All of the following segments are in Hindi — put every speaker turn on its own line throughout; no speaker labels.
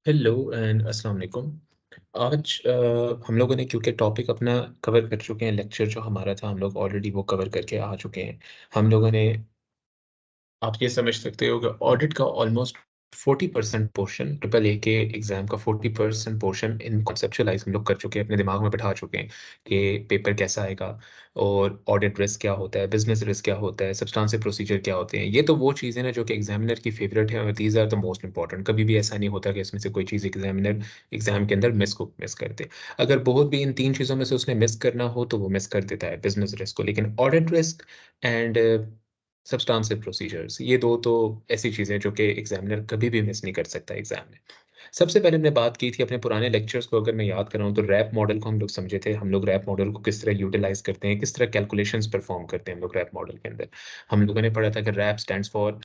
हेलो एंड अस्सलाम वालेकुम। आज हम लोगों ने क्योंकि टॉपिक अपना कवर कर चुके हैं, लेक्चर जो हमारा था हम लोग ऑलरेडी वो कवर करके आ चुके हैं। हम लोगों ने आप ये समझ सकते हो कि ऑडिट का ऑलमोस्ट 40% पोर्शन, ट्रिपल ए के एग्ज़ाम का 40% पोर्शन इन कॉन्सेप्चुअलाइज़ हम लोग कर चुके हैं, अपने दिमाग में बिठा चुके हैं कि पेपर कैसा आएगा और ऑडिट रिस्क क्या होता है, बिज़नेस रिस्क क्या होता है, सब्सटेंशियल प्रोसीजर क्या होते हैं। ये तो वो चीज़ें हैं जो कि एग्ज़ामिनर की फ़ेवरेट है और these are the most important. कभी भी ऐसा नहीं होता कि इसमें से कोई चीज़ एग्ज़ामिनर एग्ज़ाम के अंदर मिस कर दे। अगर बहुत भी इन 3 चीज़ों में से उसने मिस करना हो तो वो मिस कर देता है बिज़नेस रिस्क को। लेकिन audit risk and substantial procedures, ये 2 तो ऐसी चीज़ें हैं जो कि एग्ज़ामिनर कभी भी मिस नहीं कर सकता एग्ज़ाम में। सबसे पहले हमने बात की थी अपने पुराने लेक्चर्स को अगर मैं याद कर रहा हूँ तो रैप मॉडल को हम लोग समझे थे। हम लोग रैप मॉडल को किस तरह यूटिलाइज़ करते हैं, किस तरह कैलकुलेशंस परफ़ॉर्म करते हैं हम लोग रैप मॉडल के अंदर। हम लोगों ने पढ़ा था कि रैप स्टैंड्स फॉर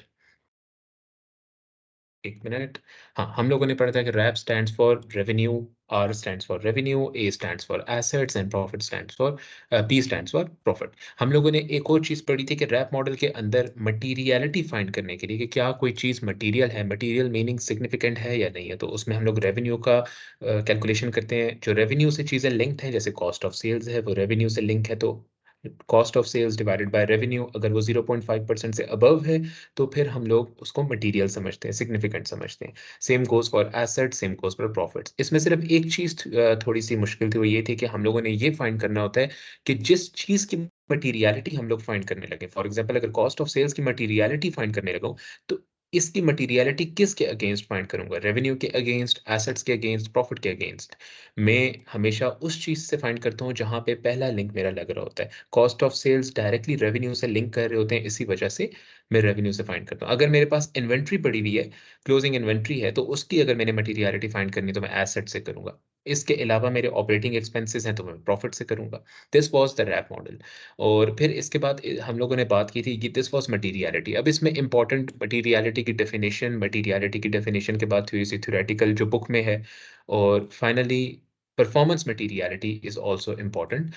1 मिनट। हाँ, हम लोगों ने पढ़ा था कि RAP stands for revenue, R stands for revenue, A stands for assets and profit stands for P stands for profit. हम लोगों ने एक और चीज़ पढ़ी थी कि रैप मॉडल के अंदर मटेरियलिटी फाइंड करने के लिए कि क्या कोई चीज़ मटेरियल है, मटेरियल मीनिंग सिग्निफिकेंट है या नहीं है। तो उसमें हम लोग रेवेन्यू का कैलकुलेशन करते हैं। जो रेवेन्यू से चीज़ें लिंक्ड हैं, जैसे कॉस्ट ऑफ सेल्स है, वो रेवेन्यू से लिंक है, तो cost of sales divided by revenue, अगर वो 0.5% से अबव है तो फिर हम लोग उसको मटेरियल समझते हैं, सिग्निफिकेंट समझते हैं। Same goes for assets, same goes for profits. इसमें सिर्फ़ एक चीज़ थोड़ी-सी मुश्किल थी, वो ये थी कि हम लोगों ने ये फाइंड करना होता है कि जिस चीज़ की मटेरियलिटी हम लोग फाइंड करने लगे, फॉर एग्ज़ाम्पल अगर कॉस्ट ऑफ सेल्स की मटेरियलिटी फाइंड करने लगा हूँ, तो इसकी मटेरियलिटी किसके अगेंस्ट फाइंड करूँगा? रेवेन्यू के अगेंस्ट, एसेट्स के अगेंस्ट, प्रॉफिट के अगेंस्ट? मैं हमेशा उस चीज़ से फाइंड करता हूँ जहाँ पे पहला लिंक मेरा लग रहा होता है। Cost of sales directly revenue से लिंक कर रहे होते हैं, इसी वजह से मैं रेवेन्यू से फाइंड करता हूँ। अगर मेरे पास इन्वेंटरी पड़ी हुई है, क्लोजिंग इन्वेंटरी है, तो उसकी अगर मैंने मटेरियलिटी फाइंड करनी है, तो मैं एसेट से करूँगा। इसके अलावा मेरे ऑपरेटिंग एक्सपेंसेस हैं, तो मैं प्रॉफिट से करूँगा। This was the RAP model. और फिर इसके बाद हम लोगों ने बात की थी कि दिस वाज़ मटेरियलिटी। अब इसमें इम्पोर्टेंट मटेरियलिटी की डेफिनिशन के बाद थोड़ी-सी थ्योरेटिकल जो बुक में है, और finally performance materiality is also important,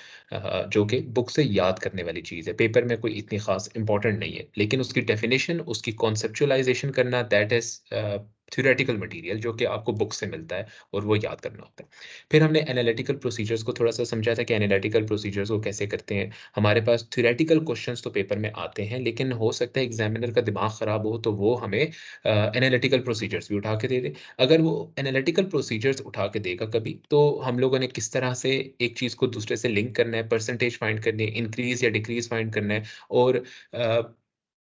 जो कि बुक से याद करने वाली चीज़ है। पेपर में कोई इतनी ख़ास इम्पोर्टेंट नहीं है, लेकिन उसकी डेफ़िनिशन, उसकी कॉन्सेप्चुअलाइज़ेशन करना, दैट इज़ थ्योरेटिकल मटीरियल जो कि आपको बुक से मिलता है और वो याद करना होता है। फिर हमने एनालिटिकल प्रोसीजर्स को थोड़ा-सा समझा था कि एनालिटिकल प्रोसीजर्स को कैसे करते हैं। हमारे पास थ्योरेटिकल क्वेश्चन्स तो पेपर में आते हैं, लेकिन हो सकता है एग्ज़ामिनर का दिमाग ख़राब हो, तो वो हमें एनालिटिकल प्रोसीजर्स भी उठा के दे दे। अगर वो एनालिटिकल प्रोसीजर्स उठा के देगा कभी, तो हम लोगों ने किस तरह से एक चीज़ को दूसरे से लिंक करना है, परसेंटेज फाइंड करनी है, इंक्रीज़ या डिक्रीज़ फाइंड करना है, और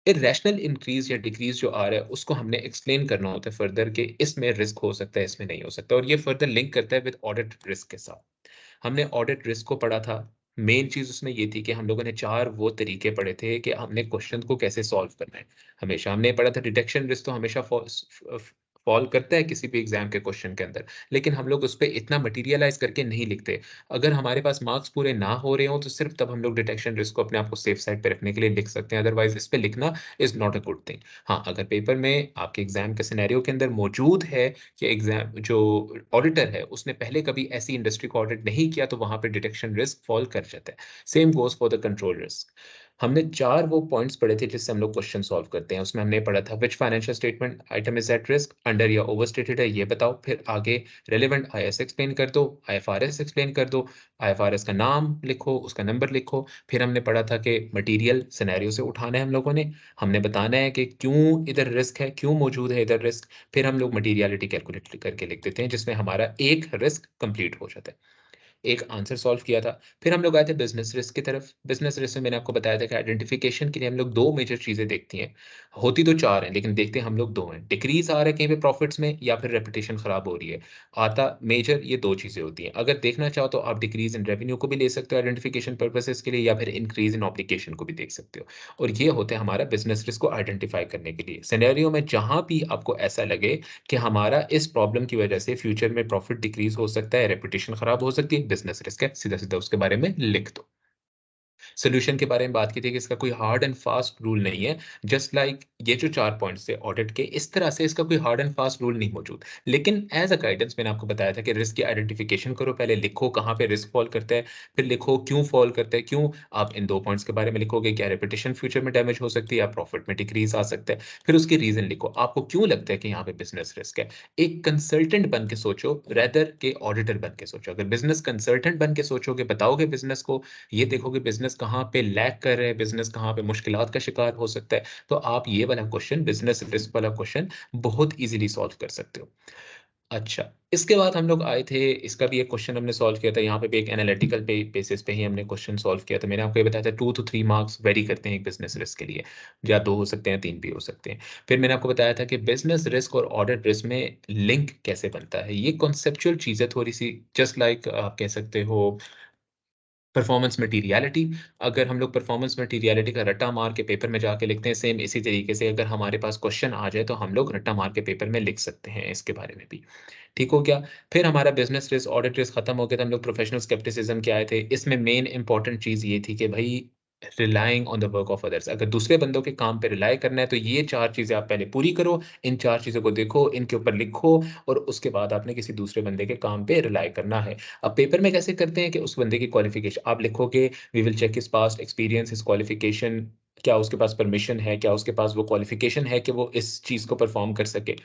इर्रेशनल इंक्रीज़ या डिक्रीज़ जो आ रहा है, उसको हमने एक्सप्लेन करना होता है फर्दर कि इसमें रिस्क हो सकता है, इसमें नहीं हो सकता, और ये फर्दर लिंक करता है विद ऑडिट रिस्क के साथ। हमने ऑडिट रिस्क को पढ़ा था। मेन चीज़ उसमें ये थी कि हम लोगों ने 4 वो तरीके पढ़े थे कि हमने क्वेश्चन को कैसे सॉल्व करना है। हमेशा हमने पढ़ा था डिटेक्शन रिस्क तो हमेशा फ़ॉल करता है किसी भी एग्ज़ाम के क्वेश्चन के अंदर, लेकिन हम लोग उसपे इतना मटीरियलाइज़ करके नहीं लिखते। अगर हमारे पास मार्क्स पूरे ना हो रहे हों, तो सिर्फ़ तब हम लोग डिटेक्शन रिस्क को अपने आप को सेफ साइड पे रखने के लिए लिख सकते हैं, अदरवाइज़ इस पे लिखना is not a good thing. हाँ, अगर पेपर में आपके एग्ज़ाम के सिनेरियो के अंदर मौजूद है कि एग्ज़ाम जो ऑडिटर है, उसने पहले कभी ऐसी इंडस्ट्री को ऑडिट नहीं किया, तो वहाँ पे डिटेक्शन रिस्क फ़ॉल कर जाता है। Same goes for the control risk. हमने 4 वो पॉइंट्स पढ़े थे जिससे हम लोग क्वेश्चन सॉल्व करते हैं। उसमें हमने पढ़ा था which financial statement item is at risk, under या ओवरस्टेटेड है, ये बताओ। फिर आगे रिलेवेंट आईएएस एक्सप्लेन कर दो, आईएफआरएस एक्सप्लेन कर दो, आईएफआरएस का नाम लिखो, उसका नंबर लिखो। फिर हमने पढ़ा था कि मटीरियल सिनेरियो से उठाना है हम लोगों ने। हमने बताना है कि क्यों इधर रिस्क है, क्यों मौजूद है इधर रिस्क। फिर हम लोग मटीरियलिटी कैलकुलेट करके लिख देते हैं, जिसमें हमारा एक रिस्क कंप्लीट हो जाता है। एक आंसर सॉल्व किया था। फिर हम लोग आए थे बिज़नेस रिस्क की तरफ। बिज़नेस रिस्क में मैंने आपको बताया था कि आइडेंटिफ़िकेशन के लिए हम लोग 2 मेजर चीज़ें देखती हैं। होती तो 4 हैं, लेकिन देखते हम लोग 2 हैं। डिक्रीज़ आ रहा है कहीं पे प्रॉफ़िट्स में, या फिर रेपुटेशन ख़राब हो रही है। आता मेजर ये 2 चीज़ें होती हैं। अगर देखना चाहो तो आप डिक्रीज़ इन रेवेन्यू को भी ले सकते हो आइडेंटिफ़िकेशन पर्पसेज़ के लिए, या फिर इंक्रीज़ इन ऑब्लिगेशन को भी देख सकते हो। और ये होता है हमारा बिज़नेस रिस्क को आइडेंटिफ़ाई करने के लिए। सिनेरियो में जहाँ भी आपको ऐसा लगे कि हमारा इस प्रॉब्लम की वजह से फ्यूचर में प्रॉफ़िट डिक्रीज़ हो सकता है, रेपुटेशन ख़राब हो सकती है, बिज़नेस रिस्क है, सीधा-सीधा उसके बारे में लिख दो। सॉल्यूशन के बारे में बात की थी कि इसका कोई हार्ड एंड फास्ट रूल नहीं है। जस्ट लाइक ये जो 4 पॉइंट्स थे ऑडिट के, इस तरह से इसका कोई हार्ड एंड फास्ट रूल नहीं मौजूद। लेकिन एज़ अ गाइडेंस मैंने आपको बताया था कि रिस्क की आइडेंटिफिकेशन करो, पहले लिखो कहाँ पे रिस्क फॉल करता है, फिर लिखो क्यों फॉल करता है, क्यों आप इन 2 पॉइंट्स के बारे में लिखोगे, क्या रेपुटेशन फ्यूचर में डैमेज हो सकती है या प्रॉफिट में डिक्रीज़ आ सकता है। फिर उसकी रीज़न लिखो, आपको क्यों लगता है कि यहाँ पे बिज़नेस रिस्क है। एक कंसल्टेंट बन के सोचो रेदर के ऑडिटर बन के सोचो। अगर बिज़नेस कंसल्टेंट बन के सोचोगे, बताओगे बिज़नेस को, ये देखोगे बिज़नेस कहाँ पे लैग कर रहा है, बिज़नेस कहाँ पे मुश्किलात का शिकार हो सकता है, तो आप ये वाला क्वेश्चन, बिज़नेस रिस्क वाला क्वेश्चन बहुत ईज़िली सॉल्व कर सकते हो। अच्छा, इसके बाद हम लोग आए थे, इसका भी एक क्वेश्चन हमने सॉल्व किया था, यहाँ पे भी एक एनालिटिकल बेसिस पे ही हमने क्वेश्चन सॉल्व किया था। मैंने आपको ये बताया था 2 to 3 मार्क्स वेरी करते हैं एक बिज़नेस रिस्क के लिए, या 2 हो सकते हैं, 3 भी हो सकते हैं। फिर मैंने आपको बताया था कि बिज़नेस रिस्क और ऑडिट रिस्क में लिंक कैसे बनता है। ये कॉन्सेप्चुअल चीज़ है थोड़ी-सी, जस्ट लाइक आप कह सकते हो परफॉर्मेंस मटीरियलिटी। अगर हम लोग परफॉर्मेंस मटीरियलिटी का रट्टा मार के पेपर में जाके लिखते हैं, सेम इसी तरीके से अगर हमारे पास क्वेश्चन आ जाए, तो हम लोग रट्टा मार के पेपर में लिख सकते हैं इसके बारे में भी। ठीक हो गया? फिर हमारा बिज़नेस रिस्क, ऑडिट रिस्क खत्म हो गया, तो हम लोग प्रोफेशनल स्केप्टिसिज्म के आए थे। इसमें मेन इम्पोर्टेंट चीज़ ये थी कि भई relying on the work of others. अगर दूसरे बंदों के काम पे रिलाय करना है, तो ये 4 चीज़ें आप पहले पूरी करो, इन 4 चीज़ों को देखो, इनके ऊपर लिखो और उसके बाद आपने किसी दूसरे बंदे के काम पे रिलाय करना है। अब पेपर में कैसे करते हैं कि उस बंदे की क्वालिफ़िकेशन आप लिखोगे, we will check his past experience, his qualification, क्या उसके पास परमिशन है, क्या उसके पास वो क्वालिफ़िकेशन है कि वो इस चीज़ को परफ़ॉर्म कर सके।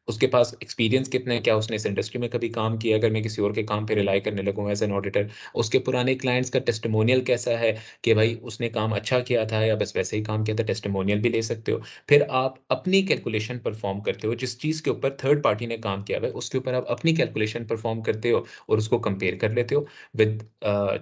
उसके पास एक्सपीरियंस कितना है, क्या उसने इस इंडस्ट्री में कभी काम किया है, अगर मैं किसी और के काम पे रिलाय करने लगूँ एज़ एन ऑडिटर। उसके पुराने क्लाइंट्स का टेस्टिमोनियल कैसा है कि भाई उसने काम अच्छा किया था या बस वैसे ही काम किया था, टेस्टिमोनियल भी ले सकते हो। फिर आप अपनी कैलकुलेशन परफ़ॉर्म करते हो, जिस चीज़ के ऊपर थर्ड पार्टी ने काम किया हुआ है, उसके ऊपर आप अपनी कैलकुलेशन परफ़ॉर्म करते हो और उसको कंपेयर कर लेते हो विद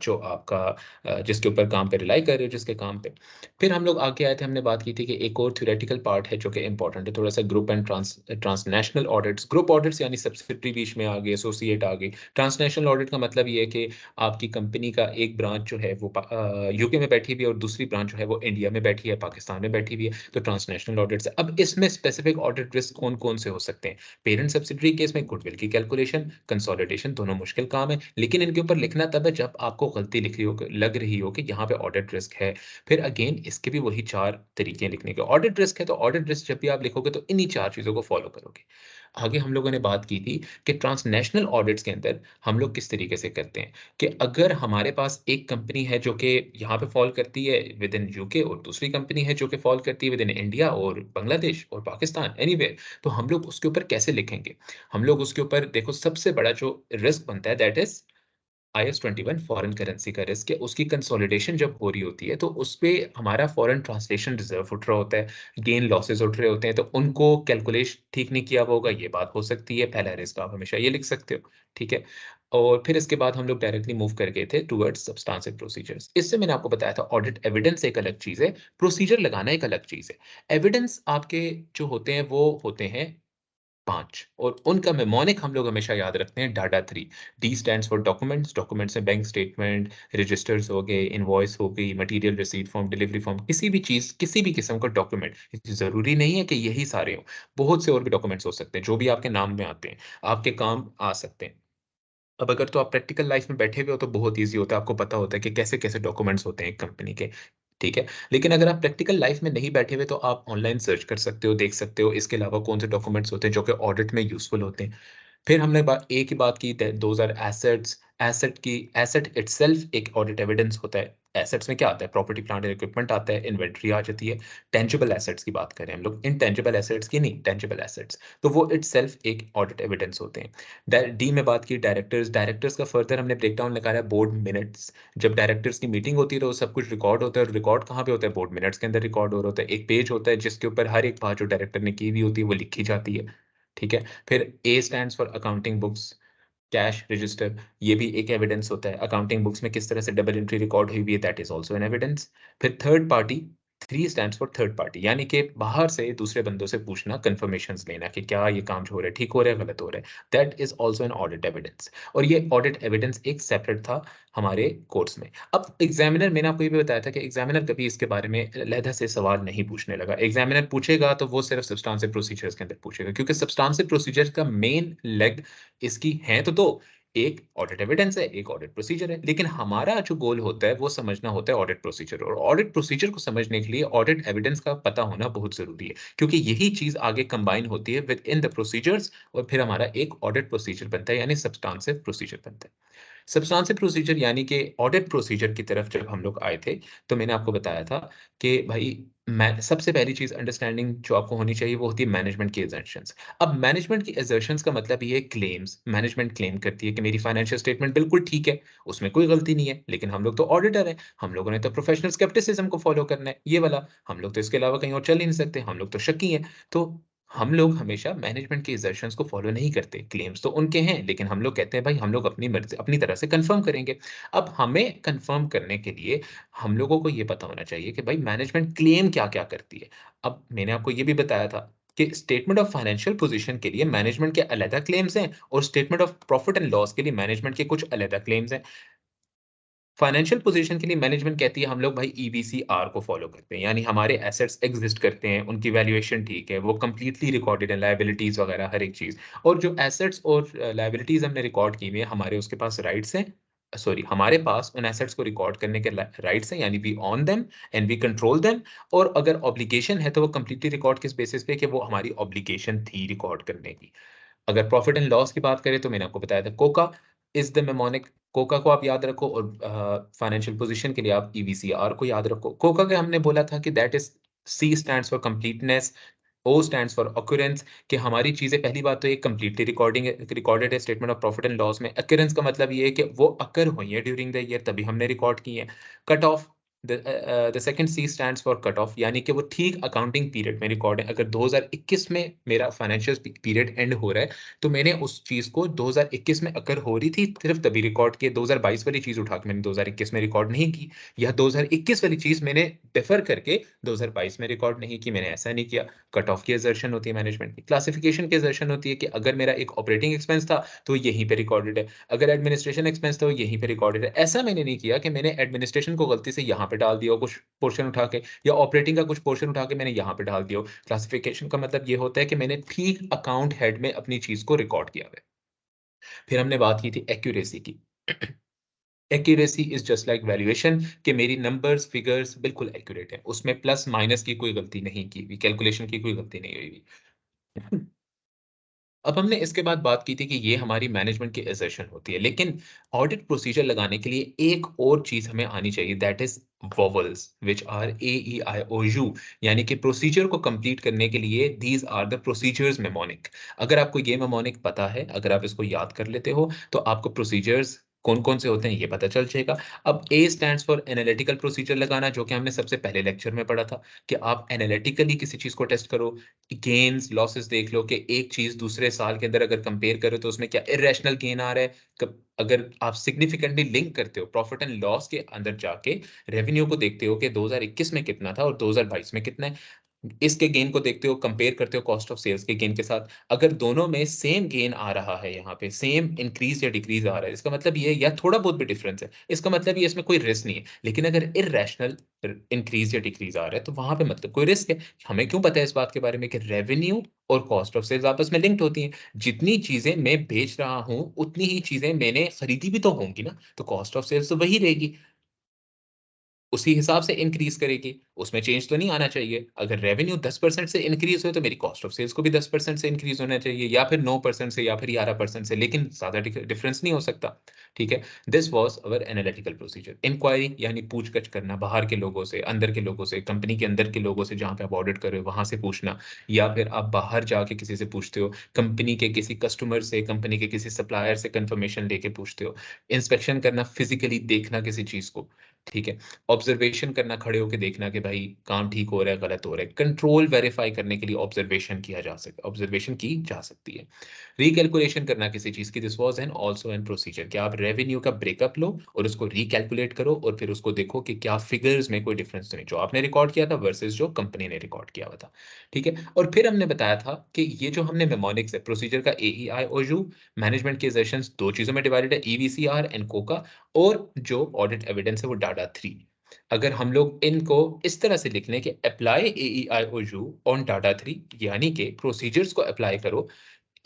जो आपका जिसके ऊपर काम पे रिलाय कर रहे हो, जिसके काम पे। फिर हम लोग आगे आए थे, हमने बात की थी कि एक और थ्योरेटिकल पार्ट है जो कि इम्पोर्टेंट है, थोड़ा-सा group and transnational audits. Group audits यानी सब्सिडियरी बीच में आ गई, एसोसिएट आ गई। ट्रांसनेशनल ऑडिट का मतलब ये है कि आपकी कंपनी का एक ब्रांच जो है वो यूके में बैठी हुई है और दूसरी ब्रांच जो है वो इंडिया में बैठी है, पाकिस्तान में बैठी हुई है, तो ट्रांसनेशनल ऑडिट्स है। अब इसमें स्पेसिफिक ऑडिट रिस्क कौन-कौन से हो सकते हैं? पेरेंट सब्सिडियरी केस में गुडविल की कैलकुलेशन, कंसोलिडेशन दोनों मुश्किल काम है, लेकिन इनके ऊपर लिखना तब है जब आपको गलती लिख रही हो लग रही हो कि यहाँ पे ऑडिट रिस्क है। फिर अगेन इसके भी वही 4 तरीके हैं लिखने के। ऑडिट रिस्क है तो ऑडिट रिस्क जब भी आप लिखोगे तो इन्हीं 4 चीज़ों को फ़ॉलो करोगे। आगे हम लोगों ने बात की थी कि ट्रांसनेशनल ऑडिट्स के अंदर हम लोग किस तरीके से करते हैं कि अगर हमारे पास एक कंपनी है जो कि यहाँ पे फ़ॉल करती है विद इन यूके और दूसरी कंपनी है जो कि फ़ॉल करती है विद इन इंडिया और बांग्लादेश और पाकिस्तान एनीवेयर, तो हम लोग उसके ऊपर कैसे लिखेंगे? हम लोग उसके ऊपर देखो सबसे बड़ा जो रिस्क बनता है that is IS 21 foreign currency का रिस्क है, उसकी कंसोलिडेशन जब हो रही होती है, तो उसपे हमारा फॉरेन ट्रांसलेशन रिज़र्व उठ रहा होता है, गेन लॉसेस उठ रहे होते हैं, तो उनको कैलकुलेट ठीक नहीं किया हुआ होगा, ये बात हो सकती है, पहला रिस्क आप हमेशा ये लिख सकते हो, ठीक है? और फिर इसके बाद हम लोग डायरेक्टली मूव कर गए थे टुवर्ड्स सब्सटेंसिव प्रोसीजर्स। इससे मैंने आपको बताया था ऑडिट एविडेंस एक अलग चीज़ है, प्रोसीजर लगाना एक अलग चीज़ है। एविडेंस आपके जो होते हैं, वो होते हैं 5 और उनका मेमोनिक हम लोग हमेशा याद रखते हैं data 3। D stands for documents, documents में बैंक स्टेटमेंट, रजिस्टर्स हो गए, इनवॉइस हो गई, material receipt form, delivery form, किसी भी चीज़, किसी भी किस्म का डॉक्यूमेंट। ज़रूरी नहीं है कि यही सारे हों, बहुत से और भी डॉक्यूमेंट्स हो सकते हैं, जो भी आपके नाम में आते हैं, आपके काम आ सकते हैं। अब अगर तो आप प्रैक्टिकल लाइफ में बैठे हुए हो तो बहुत ईज़ी होता है, आपको पता होता है कि कैसे-कैसे डॉक्यूमेंट्स होते हैं एक कंपनी के, ठीक है? लेकिन अगर आप प्रैक्टिकल लाइफ में नहीं बैठे हुए तो आप ऑनलाइन सर्च कर सकते हो, देख सकते हो इसके अलावा कौन से डॉक्यूमेंट्स होते हैं जो कि ऑडिट में यूज़फुल होते हैं। फिर हमने एक ही बात की that those are assets. Asset itself एक ऑडिट एविडेंस होता है। एसेट्स में क्या आता है? प्रॉपर्टी, प्लांट एंड इक्विपमेंट आता है, इन्वेंटरी आ जाती है। टेंजिबल एसेट्स की बात करें हम लोग, इनटेंजिबल एसेट्स की नहीं, टेंजिबल एसेट्स। तो वो इटसेल्फ एक ऑडिट एविडेंस होते हैं। डी में बात की डायरेक्टर्स। डायरेक्टर्स का फर्दर हमने ब्रेकडाउन निकाला है बोर्ड मिनट्स। जब डायरेक्टर्स की मीटिंग होती है तो सब कुछ रिकॉर्ड होता है और रिकॉर्ड कहाँ पे होता है? बोर्ड मिनट्स के अंदर रिकॉर्ड हो रहा होता है। एक पेज होता है जिसके ऊपर हर एक बात जो डायरेक्टर ने की हुई होती है वो लिखी जाती है। ठीक है? फिर ए stands for accounting books, cash register, ये भी एक एविडेंस होता है। अकाउंटिंग बुक्स में किस तरह से डबल एंट्री रिकॉर्ड हुई हुई है, that is also an evidence. फिर third party, 3 stands for third party, यानी कि बाहर से दूसरे बंदों से पूछना, कन्फर्मेशंस लेना कि क्या ये काम जो हो रहा है ठीक हो रहा है, गलत हो रहा है। That is also an audit evidence और ये ऑडिट एविडेंस एक सेपरेट था हमारे कोर्स में। अब एग्ज़ामिनर, मैंने आपको ये भी बताया था कि एग्ज़ामिनर कभी इसके बारे में अलहदा से सवाल नहीं पूछने लगा। एग्ज़ामिनर पूछेगा तो वो सिर्फ़ सब्स्टेंटिव प्रोसीजर्स के अंदर पूछेगा क्योंकि सब्स्टेंटिव प्रोसीजर्स का मेन लेग इसकी हैं तो 2, एक ऑडिट एविडेंस है, एक ऑडिट प्रोसीजर है। लेकिन हमारा जो गोल होता है वो समझना होता है ऑडिट प्रोसीजर, और ऑडिट प्रोसीजर को समझने के लिए ऑडिट एविडेंस का पता होना बहुत ज़रूरी है। क्योंकि यही चीज़ आगे कंबाइन होती है विद इन द प्रोसीजर्स, और फिर हमारा एक ऑडिट प्रोसीजर बनता है, यानी सब्सटेंसिव प्रोसीजर बनता है। सब्सटेंसिव प्रोसीजर यानी कि ऑडिट प्रोसीजर की तरफ जब हम लोग आए थे, तो मैंने आपको बताया था कि भाई मैं सबसे पहली चीज़ अंडरस्टैंडिंग जो आपको होनी चाहिए वो होती है मैनेजमेंट की असर्शंस। अब मैनेजमेंट की असर्शंस का मतलब ये है क्लेम्स। मैनेजमेंट क्लेम करती है कि मेरी फाइनेंशियल स्टेटमेंट बिल्कुल ठीक है, उसमें कोई गलती नहीं है, लेकिन हम लोग तो ऑडिटर हैं, हम लोगों ने तो प्रोफेशनल स्केप्टिसिज्म को फॉलो करना है, ये वाला। हम लोग तो इसके अलावा कहीं और चल ही नहीं सकते, हम लोग तो शकी हैं। तो हम लोग हमेशा मैनेजमेंट के असर्शंस को फॉलो नहीं करते। क्लेम्स तो उनके हैं, लेकिन हम लोग कहते हैं भाई हम लोग अपनी मर्ज़ी अपनी तरह से कन्फर्म करेंगे। अब हमें कन्फर्म करने के लिए हम लोगों को ये पता होना चाहिए कि भाई मैनेजमेंट क्लेम क्या-क्या करती है। अब मैंने आपको ये भी बताया था कि स्टेटमेंट ऑफ फाइनेंशियल पोज़ीशन के लिए मैनेजमेंट के अलग क्लेम्स हैं, और statement of profit and loss के लिए मैनेजमेंट के कुछ अलग क्लेम्स हैं। फाइनेंशियल पोजीशन के लिए मैनेजमेंट कहती है हम लोग भाई ईवीसीआर को फॉलो करते हैं, यानी हमारे एसेट्स एग्जिस्ट करते हैं, उनकी वैल्यूएशन ठीक है, वो कंप्लीटली रिकॉर्डेड है, लायबिलिटीज वगैरह हर एक चीज। और जो एसेट्स और लायबिलिटीज हमने रिकॉर्ड की हुई है, हमारे उसके पास राइट्स हैं, सॉरी हमारे पास उन एसेट्स को रिकॉर्ड करने के राइट्स हैं, यानी we own them and we control them. और अगर ऑब्लिगेशन है तो वो कंप्लीटली रिकॉर्ड किस बेसिस पे कि वो हमारी ऑब्लिगेशन थी रिकॉर्ड करने की। अगर प्रॉफिट एंड लॉस की बात करें तो मैंने आपको बताया था Coca is the mnemonic. Coca को आप याद रखो, और फाइनेंशियल पोजीशन के लिए आप ईवीसीआर को याद रखो। कोका के हमने बोला था कि that is C stands for completeness, O stands for occurrence, कि हमारी चीज़ें पहली बात तो ये कंप्लीटली रिकॉर्डेड है statement of profit and loss में। ऑकरेंस का मतलब ये है कि वो अकर हुई है ड्यूरिंग द ईयर, तभी हमने रिकॉर्ड की है। Cut off, the second C stands for cut off, यानी कि वो ठीक अकाउंटिंग पीरियड में रिकॉर्ड है। अगर 2021 में मेरा फाइनेंशियल पीरियड एंड हो रहा है, तो मैंने उस चीज़ को 2021 में अकर हो रही थी सिर्फ तभी रिकॉर्ड किया। 2022 वाली चीज़ उठा के मैंने 2021 में रिकॉर्ड नहीं की, या 2021 वाली चीज़ मैंने डिफर करके 2022 में रिकॉर्ड नहीं की, मैंने ऐसा नहीं किया। कट ऑफ की असर्शन होती है मैनेजमेंट की। क्लासिफिकेशन की असर्शन होती है कि अगर मेरा एक ऑपरेटिंग एक्सपेंस था तो यहीं पे रिकॉर्डेड है, अगर एडमिनिस्ट्रेशन एक्सपेंस था वो यहीं पे रिकॉर्डेड है। ऐसा मैंने नहीं किया कि मैंने एडमिनिस्ट्रेशन को गलती से यहाँ पे डाल दिया हो कुछ पोर्शन उठा के, या ऑपरेटिंग का कुछ पोर्शन उठा के मैंने यहाँ पे डाल दिया हो। क्लासिफिकेशन का मतलब ये होता है कि मैंने ठीक अकाउंट हेड में अपनी चीज़ को रिकॉर्ड किया हुआ है। फिर हमने बात की थी एक्यूरेसी की। Accuracy is just like valuation, कि मेरी नंबर्स, फिगर्स बिल्कुल एक्यूरेट हैं। उसमें प्लस माइनस की कोई गलती नहीं की हुई, कैलकुलेशन की कोई गलती नहीं हुई हुई। अब हमने इसके बाद बात की थी कि ये हमारी मैनेजमेंट की असर्शन होती है, लेकिन ऑडिट प्रोसीजर लगाने के लिए एक और चीज़ हमें आनी चाहिए, that is vowels which are A, E, I, O, U, यानी कि प्रोसीजर को कंप्लीट करने के लिए these are the procedures mnemonic. अगर आपको ये मेमोनिक पता है, अगर आप इसको याद कर लेते हो, तो आपको प्रोसीजर्स कौन-कौन से होते हैं ये पता चल जाएगा। अब ए स्टैंड्स फॉर एनालिटिकल प्रोसीजर लगाना, जो कि हमने सबसे पहले लेक्चर में पढ़ा था, कि आप एनालिटिकली किसी चीज़ को टेस्ट करो। गेन्स, लॉसेस देख लो कि एक चीज़ दूसरे साल के अंदर अगर कंपेयर करो तो उसमें क्या इर्रेशनल गेन आ रहा है। कब अगर आप सिग्निफिकेंटली लिंक करते हो प्रॉफिट एंड लॉस के अंदर जाके रेवेन्यू को देखते हो कि 2021 में कितना था और 2022 में कितना है। इसके गेन को देखते हो, कंपेयर करते हो कॉस्ट ऑफ सेल्स के गेन के साथ। अगर दोनों में सेम गेन आ रहा है, यहाँ पे सेम इंक्रीज़ या डिक्रीज़ आ रहा है, इसका मतलब ये है, या थोड़ा बहुत भी डिफरेंस है, इसका मतलब ये इसमें कोई रिस्क नहीं है। लेकिन अगर इर्रेशनल इंक्रीज़ या डिक्रीज़ आ रहा है, तो वहाँ पे मतलब कोई रिस्क है। हमें क्यों पता है इस बात के बारे में कि रेवेन्यू और कॉस्ट ऑफ सेल्स आपस में लिंक्ड होती हैं। जितनी चीज़ें मैं बेच रहा हूँ, उतनी ही चीज़ें मैंने खरीदी भी तो होंगी ना, तो कॉस्ट ऑफ सेल्स तो वही रहेगी। उसी हिसाब से इंक्रीज़ करेगी, उसमें चेंज तो नहीं आना चाहिए। अगर रेवेन्यू 10% से इंक्रीज़ हुए तो मेरी कॉस्ट ऑफ सेल्स को भी 10% से इंक्रीज़ होना चाहिए, या फिर 9% से, या फिर 11% से, लेकिन ज़्यादा डिफरेंस नहीं हो सकता। ठीक है? This was our analytical procedure. Inquiry यानी पूछ-गछ करना बाहर के लोगों से, अंदर के लोगों से, कंपनी के अंदर के लोगों से जहाँ पे आप ऑडिट कर रहे हो वहाँ से पूछना, या फिर आप बाहर जाके किसी से पूछते हो, कंपनी के किसी कस्टमर से, कंपनी के किसी सप्लायर से कन्फर्मेशन लेके पूछते हो। इंस्पेक्शन करना, फिज़िकली देखना किसी चीज़ को, ठीक है? ऑब्जर्वेशन करना, खड़े होके देखना कि भाई काम ठीक हो रहा है, गलत हो रहा है। कंट्रोल वेरीफाई करने के लिए ऑब्जर्वेशन की जा सकती है। रिकैलकुलेशन करना किसी चीज़ की, this was an also an procedure, कि आप रेवेन्यू का ब्रेकअप लो और उसको रिकैलकुलेट करो और फिर उसको देखो कि क्या फिगर्स में कोई डिफरेंस तो नहीं, जो आपने रिकॉर्ड किया था वर्सेस जो कंपनी ने रिकॉर्ड किया हुआ था। ठीक है? और फिर हमने बताया था कि ये जो हमने मेमोनिक्स है, प्रोसीजर का एईआईओयू, मैनेजमेंट के सेशंस 2 चीज़ों में डिवाइडेड है, ईवीसीआर एंड कोका, और जो ऑडिट एविडेंस है वो डाटा 3। अगर हम लोग इनको इस तरह से लिख लें कि अप्लाई एईआईओयू ऑन डाटा 3, यानी कि प्रोसीजर्स को अप्लाई करो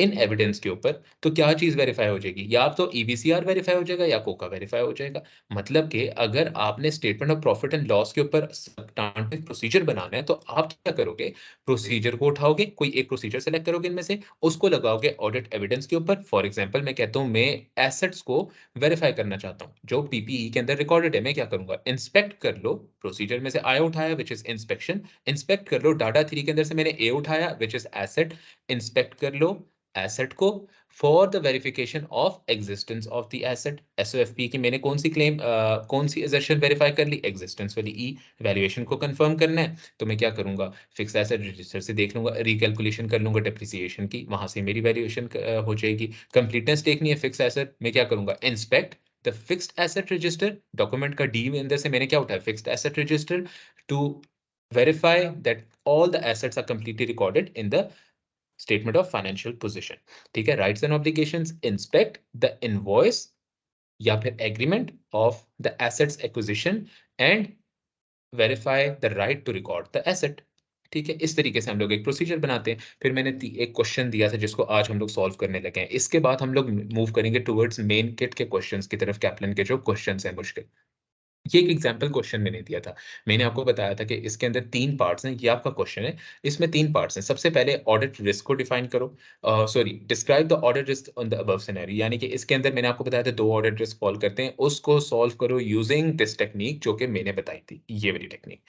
इन एविडेंस के ऊपर, तो क्या चीज़ वेरीफ़ाई हो जाएगी? या तो ईवीसीआर वेरीफ़ाई हो जाएगा या कोका वेरीफ़ाई हो जाएगा। मतलब कि अगर आपने statement of profit and loss के ऊपर सब्स्टेंटिव प्रोसीजर बनाना है, तो आप क्या करोगे? प्रोसीजर को उठाओगे, कोई एक प्रोसीजर सेलेक्ट करोगे इनमें से, उसको लगाओगे ऑडिट एविडेंस के ऊपर। फॉर एग्ज़ाम्पल मैं कहता हूँ मैं एसेट्स को वेरीफ़ाई करना चाहता हूँ, जो पीपीई के अंदर रिकॉर्डेड है। मैं क्या करूँगा? इंस्पेक्ट कर लो, प्रोसीजर में से आई उठाया व्हिच इज़ इंस्पेक्शन, इंस्पेक्ट कर लो। डाटा 3 के अंदर से मैंने ए उठाया व्हिच इज़ एसेट, इंस्पेक्ट कर लो एसेट को for the verification of existence of the asset. SOFP की मैंने कौन सी क्लेम कौन सी असर्शन वेरीफाई कर ली? एग्जिस्टेंस वाली ई। वैल्यूएशन को कंफर्म करना है, तो मैं क्या करूंगा? फिक्स एसेट रजिस्टर से देख लूंगा, रिकैलकुलेशन कर लूंगा डेप्रिसिएशन की, वहां से मेरी वैल्यूएशन हो जाएगी। कंप्लीटनेस देखनी है फिक्स एसेट, मैं क्या करूंगा? Inspect the fixed asset register. Document का डी में अंदर से मैंने क्या उठाया? Fixed asset register to verify that all the assets are completely recorded in the statement of financial position। ठीक है, rights and obligations, inspect the invoice या फिर agreement of the assets acquisition and verify the right to record the asset. ठीक है, इस तरीके से हम लोग एक प्रोसीजर बनाते हैं। फिर मैंने एक क्वेश्चन दिया था जिसको आज हम लोग सॉल्व करने लगे हैं। इसके बाद हम लोग मूव करेंगे टुवर्ड्स मेन किट के क्वेश्चंस की तरफ, कैप्लन के जो क्वेश्चंस हैं मुश्किल। ये एक एग्जाम्पल क्वेश्चन मैंने दिया था। मैंने आपको बताया था कि इसके अंदर 3 पार्ट्स हैं, ये आपका क्वेश्चन है। इसमें 3 पार्ट्स हैं। सबसे पहले ऑडिट रिस्क को डिफाइन करो। Sorry, describe the audit risk on the above scenario, यानी कि इसके अंदर मैंने आपको बताया था 2 ऑडिट रिस्क फॉल करते हैं, उसको सॉल्व करो यूजिंग दिस टेक्निक जो कि मैंने बताई थी, ये वाली टेक्निक।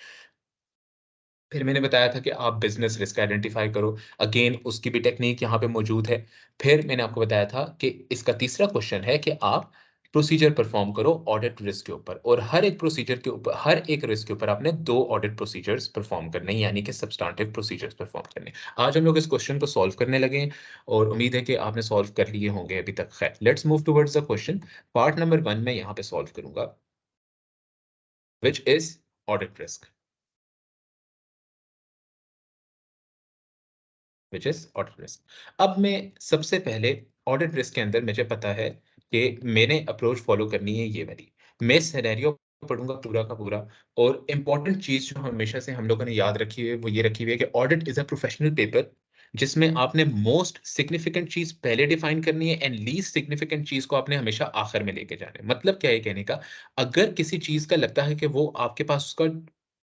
फिर मैंने बताया था कि आप बिज़नेस रिस्क आइडेंटिफ़ाई करो, अगेन उसकी भी टेक्नीक यहाँ पे मौजूद है। फिर मैंने आपको बताया था कि इसका तीसरा क्वेश्चन है कि आप प्रोसीजर परफ़ॉर्म करो ऑडिट रिस्क के ऊपर, और हर एक प्रोसीजर के ऊपर, हर एक रिस्क के ऊपर आपने 2 ऑडिट प्रोसीजर्स परफ़ॉर्म करने हैं, यानी कि सब्सटेंटिव प्रोसीजर्स परफ़ॉर्म करने हैं। आज हम लोग इस क्वेश्चन को सॉल्व करने लगे हैं और उम्मीद है कि आपने सॉल्व कर लिए होंगे अभी तक। खैर, let's move towards the question. Part number 1 मैं यहाँ पे सॉल्व करूँगा, which is audit risk. Which is audit risk. अब मैं सबसे पहले ऑडिट रिस्क के अंदर मुझे पता है कि मैंने अप्रोच फॉलो करनी है ये वाली। मैं सिनेरियो पढ़ूंगा पूरा का पूरा, और इंपॉर्टेंट चीज जो हमेशा से हम लोगों ने याद रखी है वो ये रखी हुई है कि audit is a professional paper, जिसमें आपने मोस्ट सिग्निफिकेंट चीज पहले डिफाइन करनी है एंड लीस्ट सिग्निफिकेंट चीज को आपने हमेशा आखिर में लेके जाना है। मतलब क्या है कहने का? अगर किसी चीज का लगता है कि वो आपके पास उसका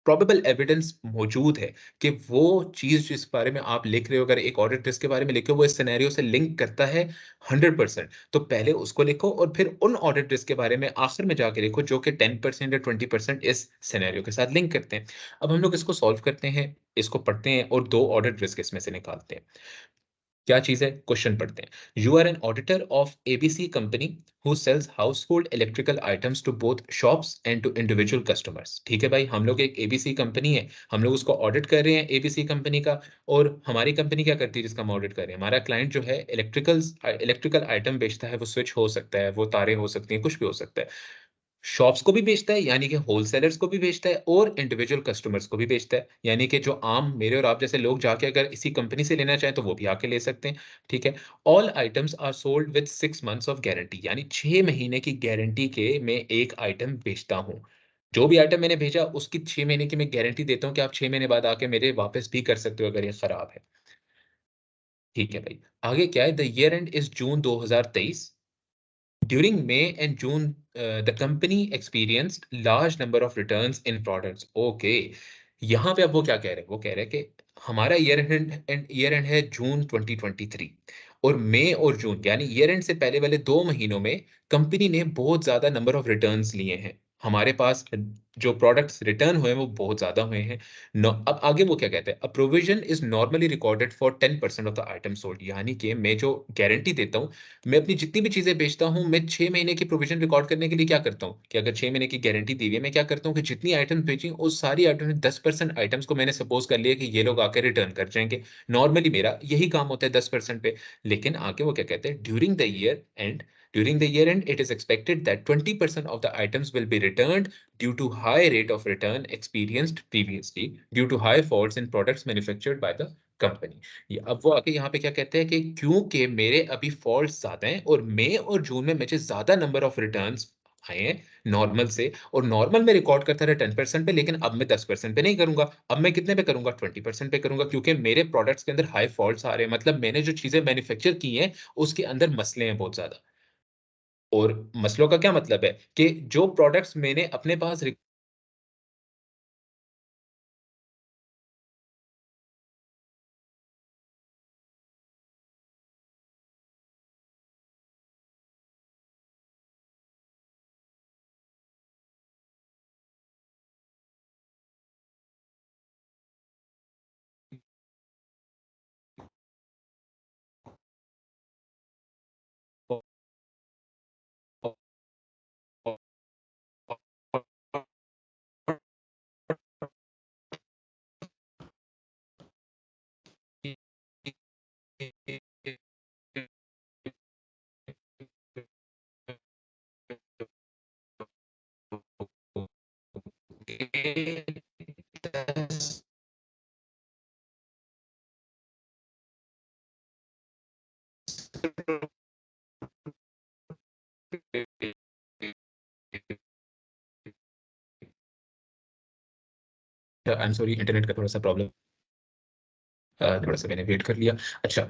प्रोबेबल एविडेंस मौजूद है कि वो चीज़ जिस बारे में आप लिख रहे हो, अगर एक ऑडिट रिस्क के बारे में लिखे हो, वो इस सिनेरियो से लिंक करता है 100%, तो पहले उसको लिखो और फिर उन ऑडिट रिस्क के बारे में आखिर में जाके लिखो जो कि 10% या 20% इस सिनेरियो के साथ लिंक करते हैं। अब हम लोग इसको सॉल्व करते हैं, इसको पढ़ते हैं और 2 ऑडिट रिस्क इसमें से निकालते हैं। क्या चीज़ है? क्वेश्चन पढ़ते हैं। You are an auditor of ABC company who sells household electrical items to both shops and to individual customers. ठीक है भाई, हम लोग एक एबीसी कंपनी है, हम लोग उसको ऑडिट कर रहे हैं एबीसी कंपनी का। और हमारी कंपनी क्या करती है जिसका हम ऑडिट कर रहे हैं? हमारा क्लाइंट जो है इलेक्ट्रिकल आइटम बेचता है, वो स्विच हो सकता है, वो तारें हो सकती हैं, कुछ भी हो सकता है। शॉप्स को भी बेचता है, यानी कि होलसेलर्स को भी बेचता है, और इंडिविजुअल कस्टमर्स को भी बेचता है, यानी कि जो आम मेरे और आप जैसे लोग जाके अगर इसी कंपनी से लेना चाहें तो वो भी आके ले सकते हैं। ठीक है। All items are sold with 6 months of guarantee, यानी 6 महीने की गारंटी के मैं एक आइटम बेचता हूँ। जो भी आइटम मैंने भेजा उसकी 6 महीने की मैं गारंटी देता हूँ कि आप 6 महीने बाद आके मेरे वापस भी कर सकते हो अगर ये खराब है। ठीक है भाई, आगे क्या है? The year end is June 2023। During May and June, the company experienced large number of returns in products. Okay, यहाँ पे अब वो क्या कह रहे हैं? वो कह रहे हैं कि हमारा ईयर एंड है जून 2023, और मई और जून यानी ईयर एंड से पहले वाले 2 महीनों में कंपनी ने बहुत ज्यादा नंबर ऑफ रिटर्न्स लिए हैं। हमारे पास जो प्रोडक्ट्स रिटर्न हुए हैं वो बहुत ज्यादा हुए हैं। अब आगे वो क्या कहते हैं? A provision is normally recorded for 10% of the item sold, यानी कि मैं जो गारंटी देता हूँ, मैं अपनी जितनी भी चीज़ें बेचता हूँ, मैं 6 महीने की प्रोविज़न रिकॉर्ड करने के लिए क्या करता हूँ, कि अगर 6 महीने की गारंटी दी हुई है, मैं क्या करता हूँ कि जितनी आइटम्स बेची, उस सारी आइटम में 10% आइटम्स को मैंने सपोज़ कर लिया कि ये लोग आके रिटर्न कर जाएँगे। नॉर्मली मेरा यही काम होता है 10% पे। लेकिन आगे वो क्या कहते हैं, during the year end it is expected that 20% of the items will be returned due to high rate of return experienced previously due to high faults in products manufactured by the company. अब वो आके यहाँ पे क्या कहते हैं कि क्योंकि मेरे अभी फॉल्ट्स ज़्यादा हैं और मई और जून में मुझे ज़्यादा नंबर ऑफ रिटर्न्स आए हैं नॉर्मल से, और नॉर्मल में रिकॉर्ड करता रहा 10% पे, लेकिन अब मैं 10% पे नहीं करूंगा, अब मैं कितने पे करूंगा, 20% पे करूंगा, क्योंकि मेरे प्रोडक्ट्स के अंदर हाई फॉल्ट्स आ रहे हैं, मतलब मैंने जो चीजें मैन्युफैक्चर की हैं उसके अंदर मसले हैं बहुत ज्यादा। और मसलों का क्या मतलब है कि जो प्रोडक्ट्स मैंने अपने पास आई एम सॉरी, इंटरनेट का थोड़ा सा प्रॉब्लम, थोड़ा सा मैंने वेट कर लिया। अच्छा,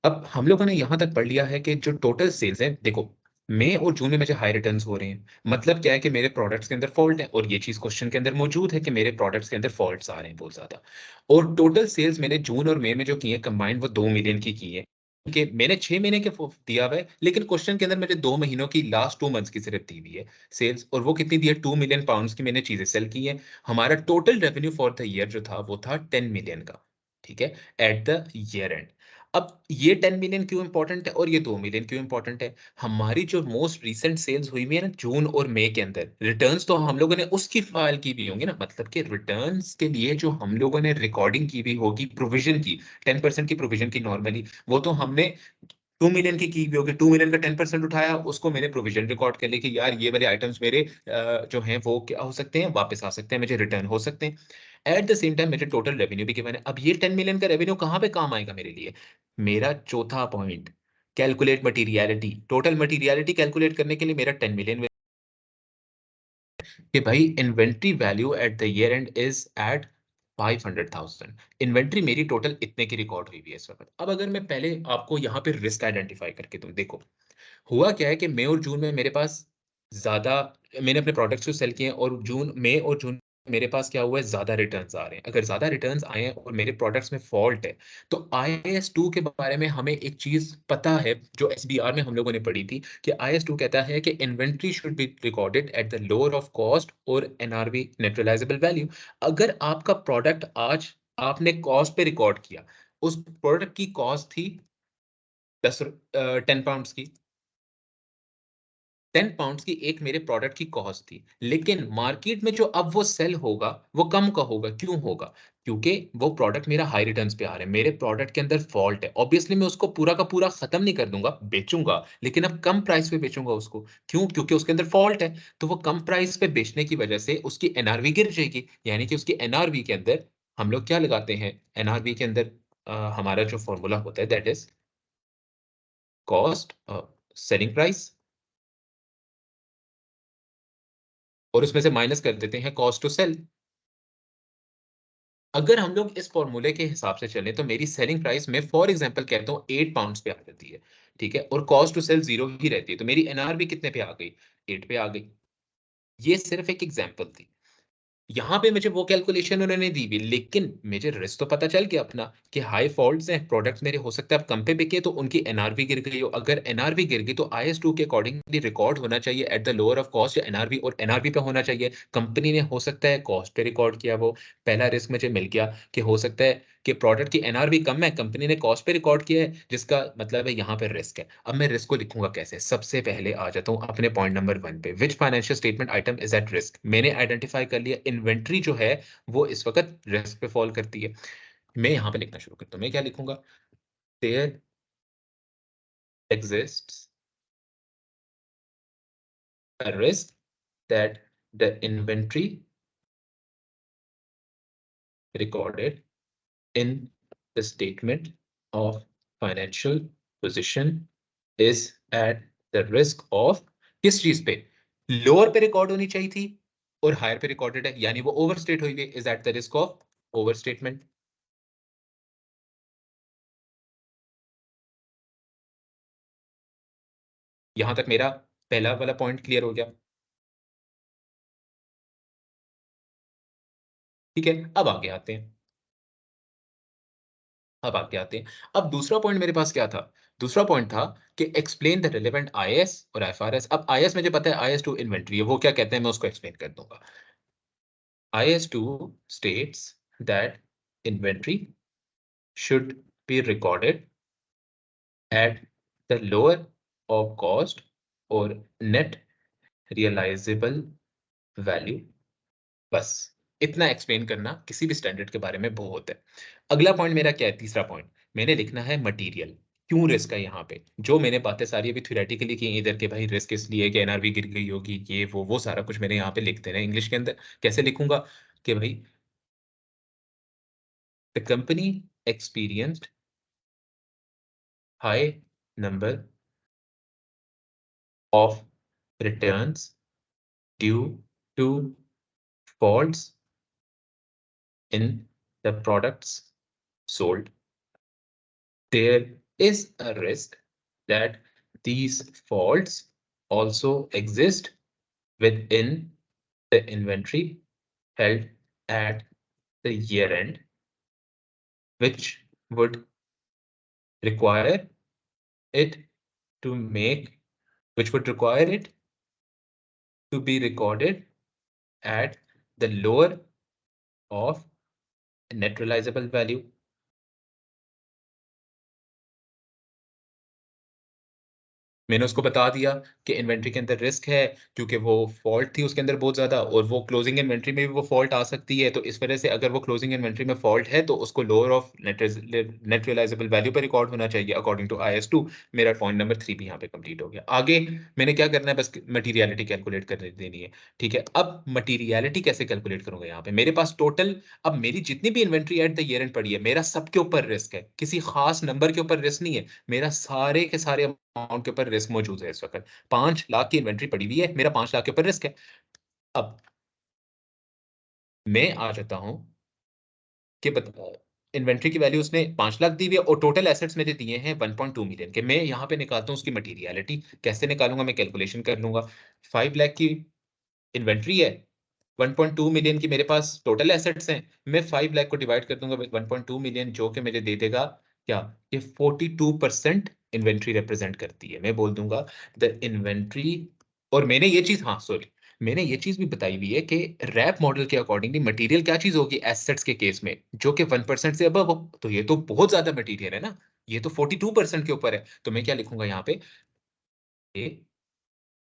अब हम लोगों ने यहाँ तक पढ़ लिया है कि जो टोटल सेल्स है, देखो मई और जून में मुझे हाई रिटर्न्स हो रहे हैं, मतलब क्या है कि मेरे प्रोडक्ट्स के अंदर फॉल्ट है, और ये चीज क्वेश्चन के अंदर मौजूद है कि मेरे प्रोडक्ट्स के अंदर फॉल्ट्स आ रहे हैं बहुत ज्यादा। और टोटल सेल्स मैंने जून और मई में जो की है कंबाइंड, वो 2 मिलियन की है, कि मैंने 6 महीने के दिया हुआ है, लेकिन क्वेश्चन के अंदर मुझे 2 महीनों की, लास्ट 2 मंथ्स की सिर्फ दी हुई है सेल्स, और वो कितनी दी है, 2 मिलियन पाउंड्स की मैंने चीजें सेल की है। हमारा total revenue for the year जो था वो था 10 मिलियन का, ठीक है, एट द ईयर एंड। अब ये 10 मिलियन क्यों इंपॉर्टेंट है और ये 2 मिलियन क्यों इंपॉर्टेंट है? हमारी जो मोस्ट रीसेंट सेल्स हुई हुई है ना जून और मई के अंदर, रिटर्न्स तो हम लोगों ने उसकी फाइल की भी होंगी ना, मतलब कि रिटर्न्स के लिए जो हम लोगों ने रिकॉर्डिंग की भी होगी प्रोविजन की, 10% की प्रोविजन की नॉर्मली, वो तो हमने 2 मिलियन की भी होगी। 2 मिलियन का 10% उठाया, उसको मैंने प्रोविजन रिकॉर्ड कर लिया कि यार ये वाले आइटम्स मेरे जो हैं वो क्या हो सकते हैं, वापस आ सकते हैं, मुझे रिटर्न हो सकते हैं। एट द सेम टाइम मुझे टोटल रेवेन्यू भी गिवन है। अब ये 10 मिलियन का रेवेन्यू कहाँ पे काम आएगा मेरे लिए? मेरा चौथा point, calculate materiality. Total materiality calculate करने के लिए मेरा 10 मिलियन कि भाई inventory value at the year end is at 500,000। Inventory मेरी टोटल इतने की रिकॉर्ड हुई हुई है इस वक्त। अब अगर मैं पहले आपको यहाँ पे रिस्क आइडेंटिफाई करके दूं, देखो हुआ क्या है कि मई और जून में मेरे पास ज़्यादा, मैंने अपने प्रोडक्ट्स को सेल किए हैं, और मई और जून मेरे पास क्या हुआ है, ज़्यादा रिटर्न्स आ रहे हैं। अगर ज़्यादा रिटर्न्स आए हैं और मेरे प्रोडक्ट्स में फॉल्ट है, तो IAS 2 के बारे में हमें एक चीज़ पता है, जो SBR में हम लोगों ने पढ़ी थी, कि IAS 2 कहता है कि inventory should be recorded at the lower of cost और NRV, नेचुरलाइजेबल वैल्यू। अगर आपका प्रोडक्ट आज आपने कॉस्ट पे रिकॉर्ड किया, उस प्रोडक्ट की कॉस्ट थी 10 पाउंड्स की, 10 पाउंड्स की एक मेरे प्रोडक्ट की कॉस्ट थी, लेकिन मार्केट में जो अब वो सेल होगा वो कम का होगा। क्यों होगा? क्योंकि वो प्रोडक्ट मेरा हाई रिटर्न्स पे आ रहा है, मेरे प्रोडक्ट के अंदर फॉल्ट है। ऑब्वियसली मैं उसको पूरा का पूरा खत्म नहीं कर दूंगा, बेचूंगा, लेकिन अब कम प्राइस पे बेचूंगा उसको। क्यों? क्योंकि उसके अंदर फॉल्ट है। तो वो कम प्राइस पे बेचने की वजह से उसकी NRV गिर जाएगी, यानी कि उसकी NRV के अंदर हम लोग क्या लगाते हैं, NRV के अंदर हमारा जो फॉर्मूला होता है that is cost selling price, और उसमें से माइनस कर देते हैं कॉस्ट टू सेल। अगर हम लोग इस फॉर्मूले के हिसाब से चलें, तो मेरी सेलिंग प्राइस में फॉर एग्जांपल कहता हूँ 8 पाउंड्स पे आ जाती है, ठीक है, और कॉस्ट टू सेल 0 ही रहती है, तो मेरी NRV कितने पे आ गई, 8 पे आ गई। ये सिर्फ एक एग्जांपल थी। यहाँ पे मुझे वो कैलकुलेशन उन्होंने दी भी, लेकिन मुझे रिस्क तो पता चल गया अपना कि हाई फॉल्ट्स हैं, प्रोडक्ट्स मेरे हो सकता है अब कम पे बिके, तो उनकी NRV गिर गई हो। अगर NRV गिर गई तो IS2 के अकॉर्डिंगली रिकॉर्ड होना चाहिए at the lower of cost, या NRV और NRV पे होना चाहिए। कंपनी ने हो सकता है कॉस्ट पे रिकॉर्ड किया, वो पहला रिस्क मुझे मिल गया कि हो सकता है कि प्रोडक्ट की NRV कम है, कंपनी ने कॉस्ट पे रिकॉर्ड किया है, जिसका मतलब है यहाँ पे रिस्क है। अब मैं रिस्क को लिखूंगा कैसे? सबसे पहले आ जाता हूँ अपने पॉइंट नंबर 1 पे, which financial statement item is at risk. मैंने आइडेंटिफाई कर लिया इन्वेंट्री जो है वो इस वक्त रिस्क पे फॉल करती है। मैं यहाँ पे लिखना शुरू करता हूँ, मैं क्या लिखूंगा, there exists a risk that the inventory recorded in the statement of financial position is at the risk of, किस चीज पे, लोअर पे रिकॉर्ड होनी चाहिए थी और हायर पे रिकॉर्डेड है, यानी वो ओवरस्टेट हुई है, is at the risk of overstatement. यहां तक मेरा पहला वाला पॉइंट क्लियर हो गया। ठीक है, अब आगे आते हैं। अब आगे आते हैं। अब दूसरा पॉइंट मेरे पास क्या था? दूसरा पॉइंट था कि एक्सप्लेन द रिलेवेंट आईएएस और आईएफआरएस। अब आईएएस मुझे पता है, आईएएस टू इन्वेंट्री है, वो क्या कहते हैं मैं उसको एक्सप्लेन कर दूंगा। IAS two states that inventory should be recorded at the lower of cost or net realizable value। बस इतना एक्सप्लेन करना किसी भी स्टैंडर्ड के बारे में बहुत है। अगला पॉइंट मेरा क्या है? तीसरा पॉइंट मैंने लिखना है मटेरियल। क्यों रिस्क है यहाँ पे? जो मैंने बातें सारी अभी थ्योरेटिकली की इधर के, भाई रिस्क इसलिए कि एनआरवी गिर गई होगी, ये वो सारा कुछ मैंने यहाँ पे लिख देना है इंग्लिश के अंदर। कैसे लिखूंगा कि भाई the company experienced high number of returns due to faults in the products sold. There is a risk that these faults also exist within the inventory held at the year end, which would require it to make, which would require it to be recorded at the lower of net realizable value। मैंने उसको बता दिया कि इन्वेंट्री के अंदर रिस्क है, क्योंकि वो फॉल्ट थी उसके अंदर बहुत ज्यादा, और वो क्लोजिंग इन्वेंट्री में भी वो फॉल्ट आ सकती है। तो इस वजह से अगर वो क्लोजिंग इन्वेंट्री में फॉल्ट है तो उसको lower of net realisable value पर रिकॉर्ड होना चाहिए अकॉर्डिंग टू IS2। मेरा पॉइंट नंबर 3 भी यहाँ पे कंप्लीट हो गया। आगे मैंने क्या करना है? बस मटीरियलिटी कैलकुलेट कर देनी है। ठीक है, अब मटीरियलिटी कैसे कैलकुलेट करूंगा? यहाँ पे मेरे पास टोटल, अब मेरी जितनी भी inventory at the year and पड़ी है, मेरा सबके ऊपर रिस्क है, किसी खास नंबर के ऊपर रिस्क नहीं है, मेरा सारे के सारे अमाउंट के ऊपर रिस्क मौजूद है। इस वक्त 5 लाख की इन्वेंट्री पड़ी हुई है, मेरा 5 लाख के ऊपर रिस्क है। अब मैं आ जाता हूं कि इन्वेंट्री की वैल्यू उसने 5 लाख दी हुई है और टोटल एसेट्स मेरे दिए हैं 1.2 मिलियन के। मैं यहाँ पे निकालता हूँ उसकी मटीरियलिटी। कैसे निकालूंगा? मैं कैलकुलेशन कर लूंगा। 5 लाख की इन्वेंट्री है, 1.2 मिलियन की मेरे पास टोटल एसेट्स हैं। मैं 5 लाख को डिवाइड कर दूंगा 1.2 मिलियन, जो कि मुझे दे देगा क्या? ये 42% इन्वेंट्री रिप्रेजेंट करती है। मैं बोल दूंगा द इन्वेंट्री। और मैंने ये चीज, हाँ सॉरी, मैंने ये चीज भी बताई हुई है कि रैप मॉडल के अकॉर्डिंगली मटेरियल क्या चीज होगी एसेट्स के केस में, जो कि 1% से अबव हो। तो ये तो बहुत ज्यादा मटेरियल है ना, ये तो 42% के ऊपर है। तो मैं क्या लिखूंगा यहाँ पे?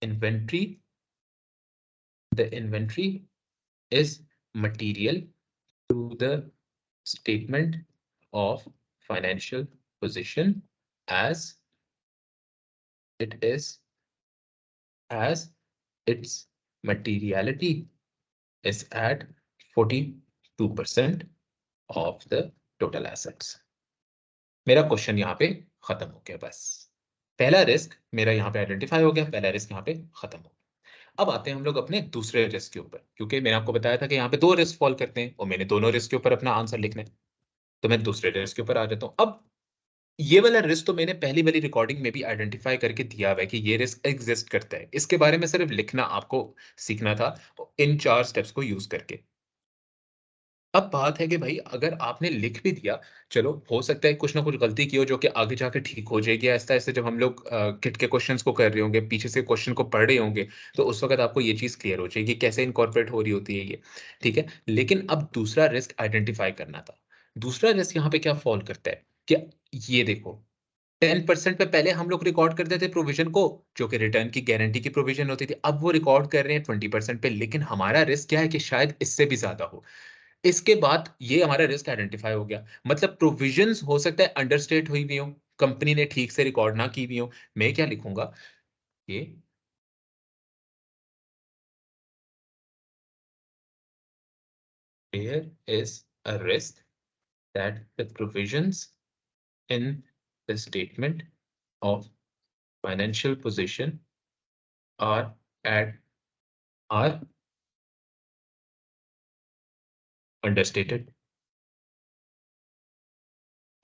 Inventory, the inventory is material to the statement of financial position as it is, as its materiality is at 42% of the total assets। मेरा क्वेश्चन यहाँ पे खत्म हो गया। बस पहला रिस्क मेरा यहाँ पे आइडेंटिफाई हो गया, पहला रिस्क यहाँ पे खत्म हो गया। अब आते हैं हम लोग अपने दूसरे रिस्क के ऊपर, क्योंकि मैंने आपको बताया था कि यहाँ पे 2 रिस्क फॉल करते हैं और मैंने दोनों रिस्क के ऊपर अपना आंसर लिखना है। तो मैं दूसरे रिस्क के ऊपर आ जाता हूँ। अब ये वाला रिस्क तो मैंने पहली वाली रिकॉर्डिंग में भी आइडेंटिफाई करके दिया हुआ है कि ये रिस्क एग्जिस्ट करता है। इसके बारे में सिर्फ लिखना आपको सीखना था इन 4 स्टेप्स को यूज करके। अब बात है कि भाई अगर आपने लिख भी दिया, चलो हो सकता है कुछ ना कुछ गलती की हो जो कि आगे जाके ठीक हो जाएगी ऐसा ऐसे, जब हम लोग किट के क्वेश्चंस को कर रहे होंगे, पीछे से क्वेश्चन को पढ़ रहे होंगे, तो उस वक्त आपको ये चीज क्लियर हो जाएगी कैसे इनकॉर्पोरेट हो रही होती है ये। ठीक है, लेकिन अब दूसरा रिस्क आइडेंटिफाई करना था। दूसरा रिस्क यहाँ पे क्या फॉल करता है कि ये देखो, 10% पे पहले हम लोग रिकॉर्ड करते थे प्रोविजन को, जो कि रिटर्न की गारंटी की प्रोविजन होती थी। अब वो रिकॉर्ड कर रहे हैं 20% पे, लेकिन हमारा रिस्क क्या है कि शायद इससे भी ज्यादा हो। इसके बाद ये हमारा रिस्क आइडेंटिफाई हो गया, मतलब प्रोविजंस हो सकता है अंडरस्टेट हुई भी हो, कंपनी ने ठीक से रिकॉर्ड ना की भी हो। मैं क्या लिखूंगा? ये there is a risk that the provisions in the statement of financial position are at are understated.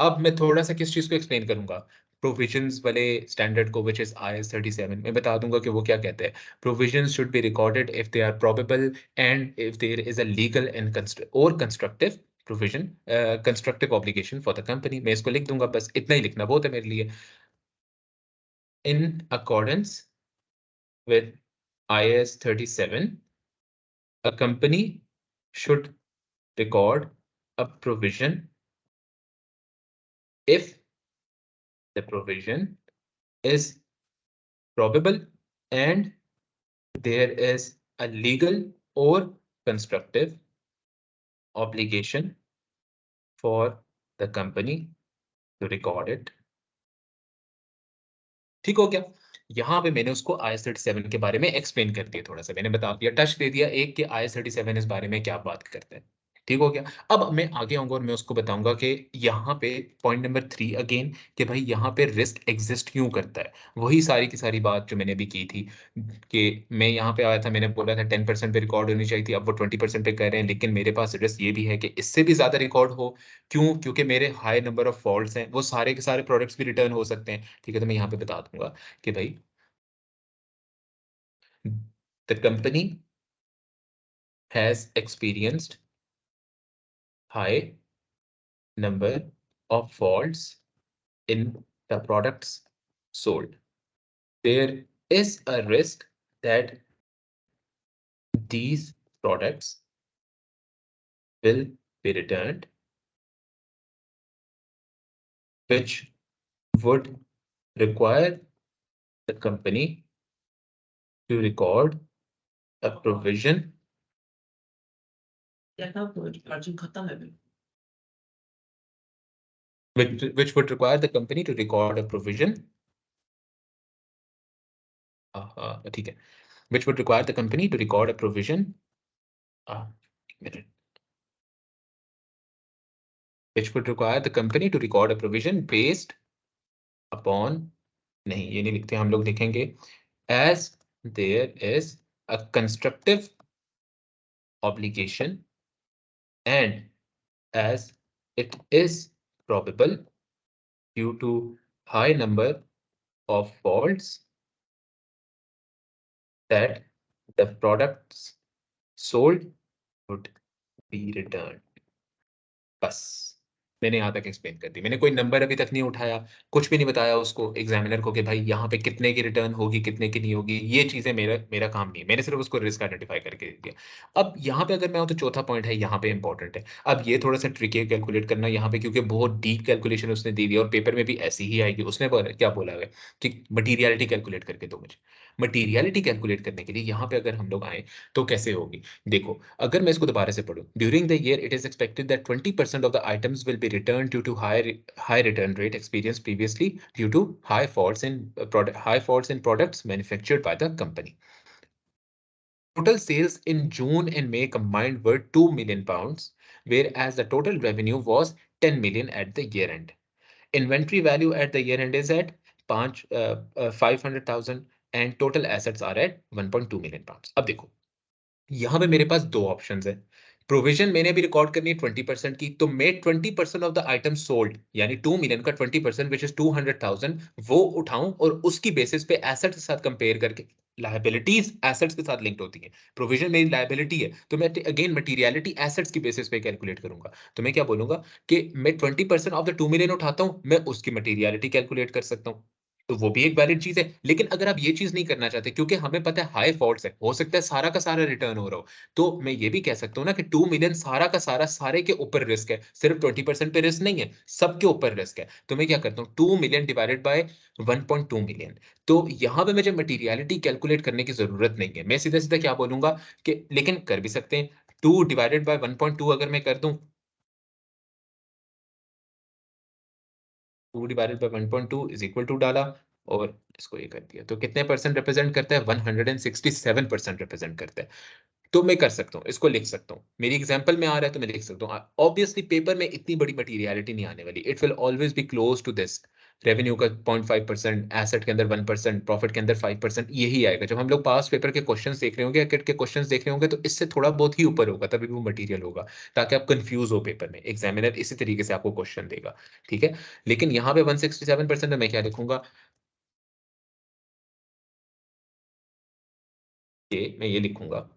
अब मैं थोड़ा-सा किस चीज़ को एक्सप्लेन करूँगा, प्रोविज़न्स वाले स्टैंडर्ड को व्हिच इज़ आईएस 37 मैं बता दूँगा कि वो क्या कहते हैं। Provisions should be recorded if they are probable and if there is a legal and constructive provision constructive obligation for the company. मैं इसको लिख दूँगा, बस इतना ही लिखना बहुत है मेरे लिए। In accordance with IS 37, a company should record a provision if the provision is probable and there is a legal or constructive obligation for the company to record it। ठीक हो गया? यहाँ पे मैंने उसको IS 37 के बारे में एक्सप्लेन कर दिया थोड़ा-सा। मैंने बता दिया, टच दे दिया एक कि IS 37 इस बारे में क्या बात करता है। ठीक हो गया? अब मैं आगे आऊँगा और मैं उसको बताऊँगा कि यहाँ पे पॉइंट नंबर 3 अगेन कि भाई यहाँ पे रिस्क एक्ज़िस्ट क्यों करता है? वही सारी की सारी बात जो मैंने अभी की थी कि मैं यहाँ पे आया था, मैंने बोला था 10% पे रिकॉर्ड होनी चाहिए थी, अब वो 20% पे कह रहे हैं, लेकिन मेरे पास रिस्क ये भी है कि इससे भी ज़्यादा रिकॉर्ड हो। क्यों? क्योंकि मेरे हाई नंबर ऑफ फॉल्ट्स हैं, वो सारे के सारे प्रोडक्ट्स भी रिटर्न हो सकते हैं। ठीक है? तो मैं यहाँ पे बता दूँगा कि भाई the company has experienced high number of faults in the products sold. There is a risk that these products will be returned, which would require the company to record a provision which would require the company to record a provision ठीक है, which would require the company to record a provision uh, minute, which would require the company to record a provision based upon नहीं ये नहीं लिखते हम लोग लिखेंगे as there is a constructive obligation and as it is probable due to high number of faults that the products sold would be returned। बस मैंने यहाँ तक एक्सप्लेन कर दी। मैंने कोई नंबर अभी तक नहीं उठाया, कुछ भी नहीं बताया उसको एग्ज़ामिनर को कि भाई यहाँ पे कितने की रिटर्न होगी, कितने की नहीं होगी, ये चीज़ें मेरा मेरा काम नहीं है। मैंने सिर्फ़ उसको रिस्क आइडेंटिफ़ाई करके दे दिया। अब यहाँ पे अगर मैं आऊँ तो चौथा पॉइंट है, यहाँ पे इम्पोर्टेंट है। अब ये थोड़ा-सा ट्रिकी है कैलकुलेट करना यहाँ पे क्योंकि बहुत डीप कैलकुलेशन उसने दे दिया और पेपर में भी ऐसी ही आएगी। उसने बोला क्या बोला है कि मटीरियलिटी कैलकुलेट करके दो मुझे। मटीरियलिटी कैलकुलेट करने के लिए यहाँ पे अगर हम लोग आएँ तो कैसे होगी? देखो, अगर मैं इसको दोबारा से पढ़ूँ, during the year it is expected that 20% of the items will be returned due to high return rate experienced previously due to high faults in products manufactured by the company. Total sales in June and May combined were 2 million pounds, whereas the total revenue was 10 million at the year end. Inventory value at the year end is at 500,000 and total assets are at 1.2 million pounds। अब देखो यहाँ पे मेरे पास 2 ऑप्शंस हैं। प्रोविज़न मैंने अभी रिकॉर्ड करनी है 20% की, तो मैं 20% ऑफ द आइटम सोल्ड यानी 2 मिलियन का 20% व्हिच इज़ 200,000 वो उठाऊँ और उसकी बेसिस पे एसेट्स के साथ कंपेयर करके लायबिलिटीज़ एसेट्स के साथ लिंक्ड होती हैं। प्रोविज़न मेरी लायबिलिटी है, तो मैं अगेन मटेरियलिटी एसेट्स की बेसिस पे कैलकुलेट करूँगा। तो मैं क्या बोलूँगा कि मैं 20% ऑफ द 2 मिलियन उठाता हूँ, मैं उसकी मटेरियलिटी कैलकुलेट कर सकता हूँ। तो वो भी एक वैलिड चीज़ है। लेकिन अगर आप ये चीज़ नहीं करना चाहते क्योंकि हमें पता है हाई फॉल्ट्स है, हो सकता है सारा का सारा रिटर्न हो रहा हो। तो मैं ये भी कह सकता हूँ ना कि 2 मिलियन सारा का सारा सारे के ऊपर रिस्क है, सिर्फ़ 20% पे रिस्क नहीं है, सबके ऊपर रिस्क है। तो मैं क्या करता हूँ 2 मिलियन डिवाइडेड बाय 1.2 मिलियन। तो यहाँ पे मुझे मटेरियलिटी कैलकुलेट करने की ज़रूरत नहीं है। मैं सीधा-सीधा क्या बोलूँगा कि लेकिन कर भी सकते हैं 2 डिवाइडेड बाय 1.2 अगर मैं कर दूँ 2 divided by 1.2 is equal to डाला और इसको ये कर दिया। तो कितने परसेंट रिप्रेज़ेंट करता है? 167% रिप्रेज़ेंट करता है। तो मैं कर सकता हूँ, इसको लिख सकता हूँ। मेरी एग्ज़ाम्पल में आ रहा है तो मैं लिख सकता हूँ। ऑब्वियसली पेपर में इतनी बड़ी मटेरियलिटी नहीं आने वाली। It will always be close to this. Revenue का 0.5%, एसेट के अंदर 1%, प्रॉफिट के अंदर 5%, यही आएगा। जब हम लोग पास्ट पेपर के क्वेश्चंस देख रहे होंगे या किट के क्वेश्चंस देख रहे होंगे तो इससे थोड़ा बहुत ही ऊपर होगा, तभी वो मटेरियल होगा, ताकि आप कंफ्यूज हो पेपर में। एग्जामिनर इसी तरीके से आपको क्वेश्चन देगा, ठीक है। लेकिन यहाँ पे 167% में मैं क्या लिखूंगा, ये मैं ये लिखूंगा,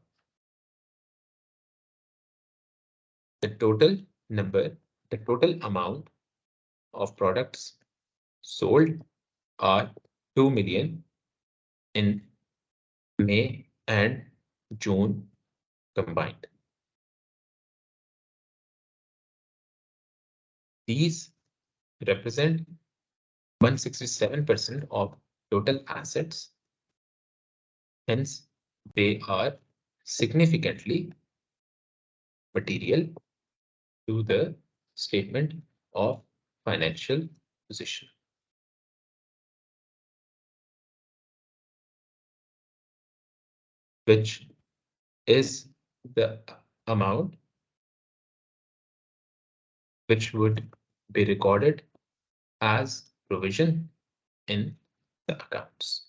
the total number, the total amount of products sold are 2 million in May and June combined. These represent 167% of total assets, hence they are significantly material to the statement of financial position, which is the amount which would be recorded as provision in the accounts.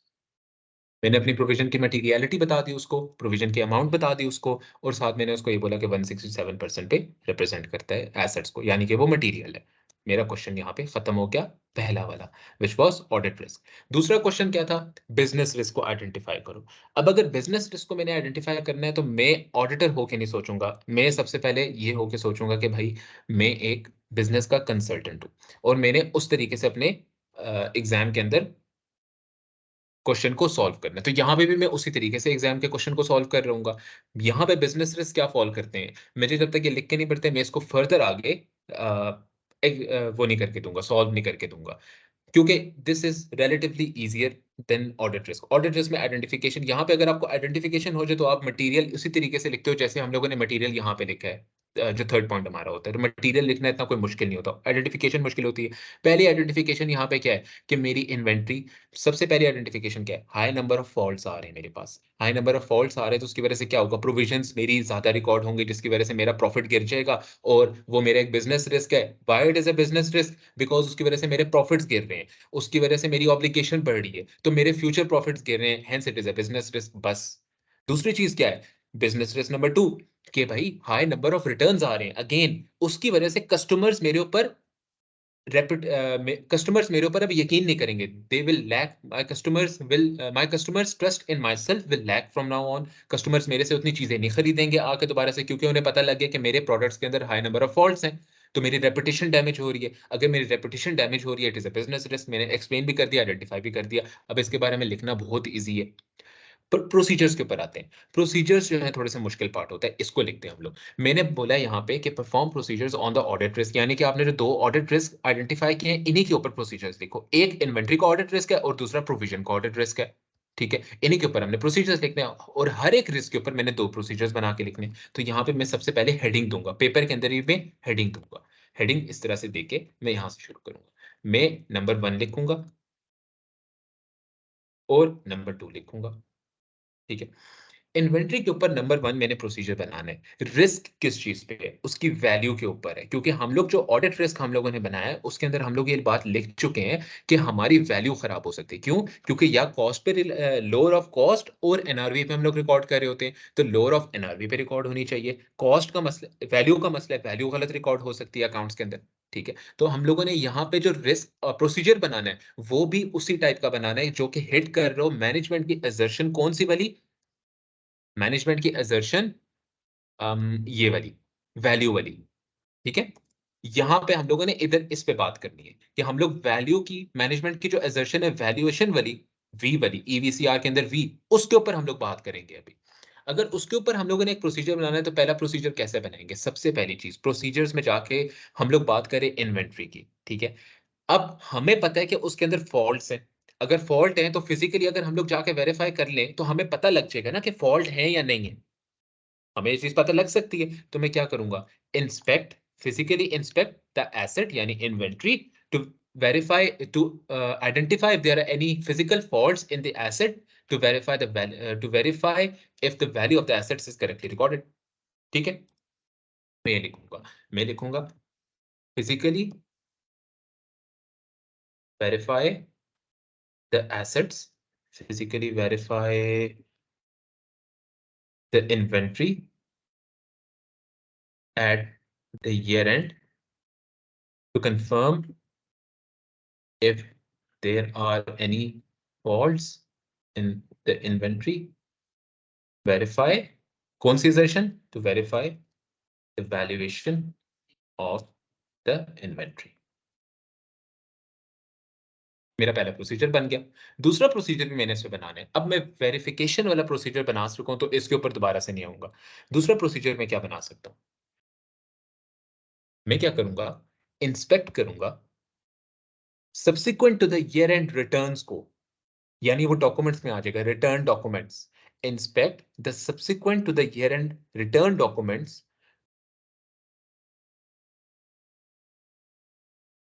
मैंने अपनी प्रोविजन की मटेरियलिटी बता दी उसको, प्रोविजन की अमाउंट बता दी उसको, और साथ मैंने उसको ये बोला कि 167% पे रिप्रेजेंट करता है एसेट्स को, यानी कि वो मटेरियल है। मेरा क्वेश्चन यहाँ पे खत्म हो गया, पहला वाला, विच वाज ऑडिट रिस्क। दूसरा क्वेश्चन क्या था, बिजनेस रिस्क को आइडेंटिफाई करो। अब अगर बिजनेस रिस्क को मैंने आइडेंटिफाई करना है तो मैं ऑडिटर होके नहीं सोचूंगा, मैं सबसे पहले ये होके सोचूंगा कि भाई मैं एक बिजनेस का कंसल्टेंट हूँ, और मैंने उस तरीके से अपने एग्जाम के अंदर क्वेश्चन को सॉल्व करना है। तो यहाँ पे भी मैं उसी तरीके से एग्जाम के क्वेश्चन को सॉल्व कर रहूंगा। यहाँ पे बिजनेस रिस्क क्या फॉलो करते हैं, मुझे जब तक ये लिख के नहीं पढ़ते मैं इसको फर्दर आगे वो नहीं करके दूंगा, सॉल्व नहीं करके दूंगा, क्योंकि this is relatively easier than audit risk. Audit risk में आइडेंटिफिकेशन, यहाँ पे अगर आपको आइडेंटिफिकेशन हो जाए तो आप मटेरियल उसी तरीके से लिखते हो जैसे हम लोगों ने मटेरियल यहाँ पे लिखा है, जो थर्ड पॉइंट हमारा होता है। तो मटेरियल लिखना इतना कोई मुश्किल नहीं होता, आइडेंटिफिकेशन मुश्किल होती है। पहली आइडेंटिफिकेशन यहाँ पे क्या है कि मेरी इन्वेंट्री, सबसे पहली आइडेंटिफिकेशन क्या है, हाई नंबर ऑफ फॉल्ट्स आ रहे हैं मेरे पास, हाई नंबर ऑफ फॉल्ट्स आ रहे हैं तो उसकी वजह से क्या होगा, प्रोविजंस मेरी ज्यादा रिकॉर्ड होंगी जिसकी वजह से मेरा प्रॉफिट गिर जाएगा, और वो मेरा एक बिजनेस रिस्क है। Why it is a business risk, because उसकी वजह से मेरे प्रॉफिट्स गिर रहे हैं, उसकी वजह से मेरी ऑब्लिगेशन बढ़ रही है, तो मेरे फ्यूचर प्रॉफिट्स गिर रहे हैं, hence it is a business risk. बस। दूसरी चीज क्या है, बिजनेस रिस्क नंबर 2, कि भाई हाई नंबर ऑफ रिटर्न्स आ रहे हैं, अगेन उसकी वजह से कस्टमर्स मेरे ऊपर कस्टमर्स मेरे ऊपर अब यकीन नहीं करेंगे, they will lack, my customers trust in myself will lack from now on. Customers मेरे से उतनी चीजें नहीं खरीदेंगे आके दोबारा से, क्योंकि उन्हें पता लग गया कि मेरे प्रोडक्ट्स के अंदर हाई नंबर ऑफ फॉल्ट्स हैं, तो मेरी रेपुटेशन डैमेज हो रही है। अगर मेरी रेपुटेशन डैमेज हो रही है, it is a business risk. मैंने एक्सप्लेन भी कर दिया, आइडेंटिफाई भी कर दिया। अब इसके बारे में लिखना बहुत ईजी है। प्रोसीजर्स के ऊपर आते हैं। प्रोसीजर्स जो है थोड़े से मुश्किल पार्ट होता है, इसको लिखते हैं हम लोग। मैंने बोला यहाँ पे कि perform procedures on the audit risk, यानी कि आपने जो दो ऑडिट रिस्क आइडेंटिफाई किए हैं इन्हीं के ऊपर प्रोसीजर्स लिखो। एक इन्वेंट्री का ऑडिट रिस्क है और दूसरा प्रोविजन का ऑडिट रिस्क है, ठीक है। इन्हीं के ऊपर हमने प्रोसीजर्स लिखने हैं, और हर एक रिस्क के ऊपर मैंने दो प्रोसीजर्स बना के लिखने हैं। तो यहाँ पे मैं सबसे पहले हेडिंग दूंगा, पेपर के अंदर ही मैं हेडिंग दूंगा। हेडिंग इस तरह से देके मैं यहाँ से शुरू करूंगा। मैं नंबर 1 लिखूंगा और नंबर 2 लिखूंगा, ठीक है। इन्वेंट्री के ऊपर नंबर 1 मैंने प्रोसीजर बनाना है। रिस्क किस चीज पे है, उसकी वैल्यू के ऊपर है, क्योंकि हम लोग जो ऑडिट रिस्क हम लोगों ने बनाया है उसके अंदर हम लोग ये बात लिख चुके हैं कि हमारी वैल्यू खराब हो सकती है। क्यों? क्योंकि या कॉस्ट पे, लोअर ऑफ कॉस्ट और एनआरवी पे हम लोग रिकॉर्ड कर रहे होते हैं, तो लोअर ऑफ एनआरवी पे रिकॉर्ड होनी चाहिए। कॉस्ट का मसला, वैल्यू का मसला है, वैल्यू गलत रिकॉर्ड हो सकती है अकाउंट्स के अंदर, ठीक है। तो हम लोगों ने यहाँ पे जो रिस्क प्रोसीजर बनाना है वो भी उसी टाइप का बनाना है जो कि हिट कर रहे हो मैनेजमेंट की असर्शन, कौन सी वाली, मैनेजमेंट की असर्शन, ये वाली, वैल्यू वाली, ठीक है। यहां पे हम लोगों ने इधर इस पे बात करनी है कि हम लोग वैल्यू की, मैनेजमेंट की जो असर्शन है वैल्यूएशन वाली, वी वाली, ईवीसीआर के अंदर वी, उसके ऊपर हम लोग बात करेंगे अभी। अगर उसके ऊपर हम लोगों ने एक प्रोसीजर बनाना है तो पहला प्रोसीजर कैसे बनाएंगे, सबसे पहली चीज प्रोसीजर्स में जाके हम लोग बात करें इन्वेंट्री की, ठीक है। अब हमें पता है कि उसके अंदर फॉल्ट्स हैं, अगर फॉल्ट है तो फिजिकली अगर हम लोग जाके वेरीफाई कर लें तो हमें पता लग जाएगा ना कि फॉल्ट है या नहीं है, हमें ये चीज पता लग सकती है। तो मैं क्या करूंगा, inspect, physically inspect the asset यानी inventory, to verify, to identify if there are any physical faults in the asset, to verify the to verify if the value of the assets is correctly recorded, ठीक है। मैं लिखूंगा, मैं लिखूंगा physically verify the assets, physically verify the inventory at the year end to confirm if there are any faults in the inventory. Verify, कौन सी assertion? To verify the valuation of the inventory. मेरा पहला प्रोसीजर बन गया। दूसरा प्रोसीजर भी मैंने इसमें बनाना है। अब मैं वेरिफिकेशन वाला प्रोसीजर बना चुका हूं, तो इसके ऊपर दोबारा से नहीं आऊंगा। दूसरा प्रोसीजर मैं क्या बना सकता हूं? मैं क्या करूंगा? इंस्पेक्ट करूंगा subsequent to the year end returns को, यानी वो डॉक्यूमेंट्स में आ जाएगा, return documents. Inspect the subsequent to the year end return documents.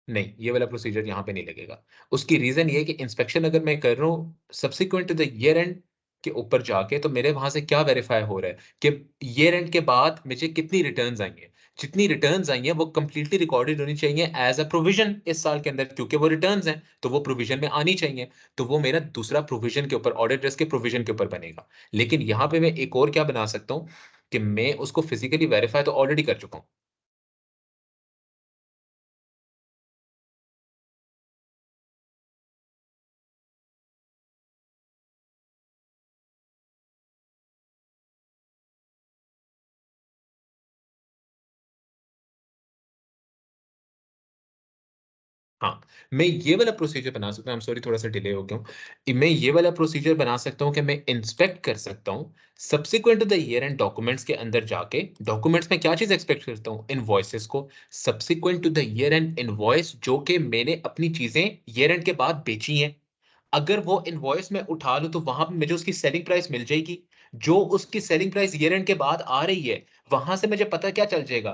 नहीं, ये वाला प्रोसीजर यहाँ पे नहीं लगेगा। उसकी रीज़न ये है कि इंस्पेक्शन अगर मैं कर रहा हूँ subsequent to the year end के ऊपर जाके, तो मेरे वहाँ से क्या वेरीफ़ाई हो रहा है कि ईयर एंड के बाद मुझे कितनी रिटर्न्स आई हैं। जितनी रिटर्न्स आई हैं, वो कंप्लीटली रिकॉर्डेड होनी चाहिए एज़ अ प्रोविज़न इस साल के अंदर, क्योंकि वो रिटर्न्स हैं, तो वो प्रोविज़न में आनी चाहिए। तो वो मेरा दूसरा प्रोविज़न के ऊपर, ऑडिट रिस्क के प्रोविज़न के ऊपर बनेगा। लेकिन यहाँ पे मैं एक और क्या बना सकता हूँ कि मैं उसको फिज़िकली वेरीफ़ाई तो ऑलरेडी कर चुका हूँ। हाँ, मैं ये वाला प्रोसीजर बना सकता हूँ। आई एम सॉरी, थोड़ा-सा डिले हो गया हूँ। मैं ये वाला प्रोसीजर बना सकता हूँ कि मैं इंस्पेक्ट कर सकता हूँ, subsequent to the year end documents के अंदर जाके, डॉक्यूमेंट्स में क्या चीज़ एक्सपेक्ट करता हूँ? इनवॉइसेस को, subsequent to the year end invoice जो कि मैंने अपनी चीज़ें ईयर एंड के बाद बेची हैं। अगर वो इनवॉइस मैं उठा लूँ, तो वहाँ पे मुझे उसकी सेलिंग प्राइस मिल जाएगी। जो उसकी सेलिंग प्राइस ईयर एंड के बाद आ रही है, वहाँ से मुझे पता क्या चल जाएगा,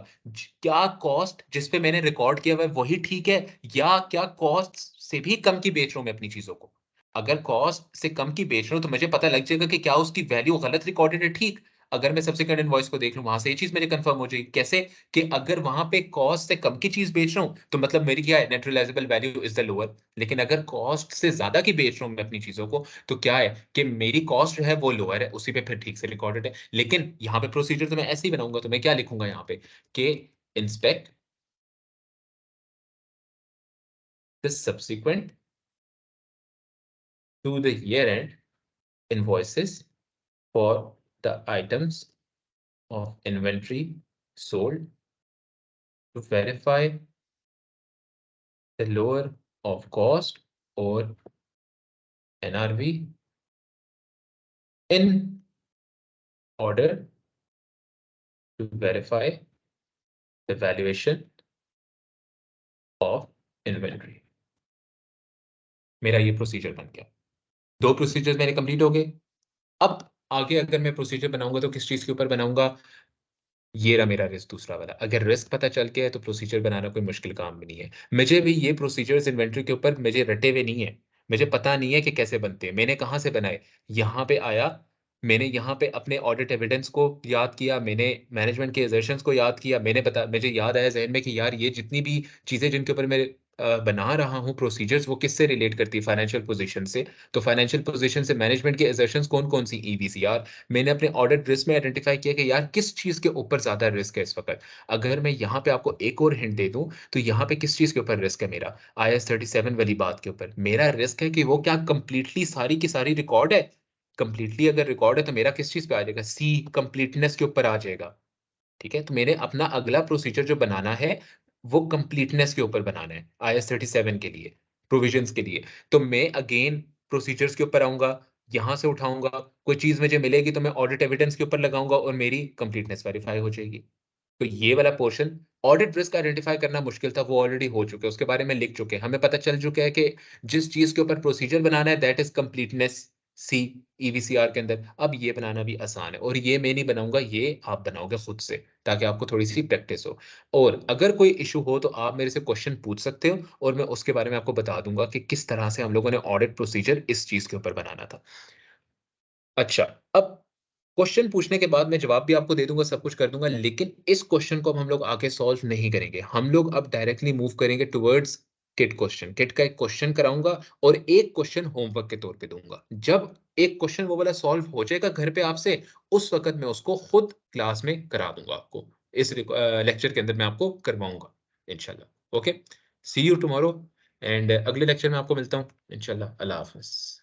क्या कॉस्ट जिस पे मैंने रिकॉर्ड किया हुआ है वही ठीक है, या क्या कॉस्ट से भी कम की बेच रहा हूँ मैं अपनी चीज़ों को। अगर कॉस्ट से कम की बेच रहा हूँ, तो मुझे पता लग जाएगा कि क्या उसकी वैल्यू गलत रिकॉर्डेड है, ठीक। अगर मैं सब्सिक्वेंट इनवॉइस को देख लूँ, वहाँ से ये चीज़ मुझे कन्फर्म हो जाएगी। कैसे? कि अगर वहाँ पे कॉस्ट से कम की चीज़ बेच रहा हूँ, तो मतलब मेरी क्या है, net realisable value is the lower. लेकिन अगर कॉस्ट से ज़्यादा की बेच रहा हूँ मैं अपनी चीज़ों को, तो क्या है कि मेरी कॉस्ट जो है वो लोअर है, उसी पे फिर ठीक से रिकॉर्डेड है। लेकिन यहाँ पे प्रोसीजर तो मैं ऐसे ही बनाऊँगा, तो मैं क्या लिखूँगा यहाँ पे कि inspect the subsequent to the year end invoices for the items of inventory sold to verify the lower of cost or NRV in order to verify the valuation of inventory. मेरा ये प्रोसीजर बन गया। 2 प्रोसीजर्स मेरे कंप्लीट हो गए। अब आगे अगर मैं प्रोसीजर बनाऊँगा, तो किस चीज़ के ऊपर बनाऊँगा? ये रहा मेरा रिस्क दूसरा वाला। अगर रिस्क पता चल गया है, तो प्रोसीजर बनाना कोई मुश्किल काम भी नहीं है। मुझे भी ये प्रोसीजर्स इन्वेंटरी के ऊपर मुझे रटे हुए नहीं है। मुझे पता नहीं है कि कैसे बनते हैं। मैंने कहाँ से बनाए? यहाँ पे आया, मैंने यहाँ पे अपने ऑडिट एविडेंस को याद किया, मैंने मैनेजमेंट के असर्शंस को याद किया, मुझे याद आया ज़हन में कि यार ये जितनी भी चीज़ें जिनके ऊपर मैं बना रहा हूँ प्रोसीजर्स, वो किससे रिलेट करती है? फाइनेंशियल पोज़ीशन से। तो फाइनेंशियल पोज़ीशन से मैनेजमेंट के असर्शंस कौन-कौन सी? ईवीसीआर। मैंने अपने ऑडिट रिस्क में आइडेंटिफ़ाई किया कि यार किस चीज़ के ऊपर ज़्यादा रिस्क है इस वक़्त। अगर मैं यहाँ पे आपको एक और हिंट दे दूँ, तो यहाँ पे किस चीज़ के ऊपर रिस्क है मेरा? आईएएस 37 वाली बात के ऊपर। मेरा रिस्क है कि वो क्या कंप्लीटली सारी की सारी रिकॉर्ड है? कंप्लीटली अगर रिकॉर्ड है, तो मेरा किस चीज़ पे आ जाएगा? सी, कंप्लीटनेस के ऊपर आ जाएगा। ठीक है? तो मैंने अपना अगला प्रोसीजर जो बनाना है, वो कंप्लीटनेस के ऊपर बनाना है, आईएएस 37 के लिए, प्रोविजन्स के लिए। तो मैं अगेन प्रोसीजर्स के ऊपर आऊँगा, यहाँ से उठाऊँगा, कोई चीज़ मुझे मिलेगी, तो मैं ऑडिट एविडेंस के ऊपर लगाऊँगा और मेरी कंप्लीटनेस वेरीफाई हो जाएगी। तो ये वाला पोर्शन, ऑडिट रिस्क आइडेंटिफाई करना मुश्किल था, वो ऑलरेडी हो चुका है, उसके बारे में लिख चुके हैं। हमें पता चल चुका है कि जिस चीज़ के ऊपर प्रोसीजर बनाना है, दैट इज़ कंप्लीटनेस सी, ईवीसीआर के अंदर। अब ये बनाना भी आसान है, और ये मैं नहीं बनाऊँगा, ये आप बनाओगे खुद से, ताकि आपको थोड़ी-सी प्रैक्टिस हो। और अगर कोई इश्यू हो, तो आप मेरे से क्वेश्चन पूछ सकते हो, और मैं उसके बारे में आपको बता दूँगा कि किस तरह से हम लोगों ने ऑडिट प्रोसीजर इस चीज़ के ऊपर बनाना था। अच्छा, अब क्वेश्चन पूछने के बाद मैं जवाब भी आपको दे दूँगा, सब कुछ कर दूँगा, लेकिन इस क्वेश्चन को अब हम लोग आगे सॉल्व नहीं करेंगे। हम लोग अब डायरेक्टली मूव करेंगे टुवर्ड्स किट का एक क्वेश्चन कराऊँगा और एक क्वेश्चन होमवर्क के तौर पे दूँगा। जब एक क्वेश्चन वो वाला सॉल्व हो जाएगा घर पे आपसे, उस वक़्त मैं उसको खुद क्लास में करा दूँगा आपको। लेक्चर के अंदर मैं आपको करवाऊँगा इंशाल्लाह। Okay, see you tomorrow and अगले लेक्चर में आपको मिलता हूँ इंशाल्लाह। अल्लाह हाफ़िज़।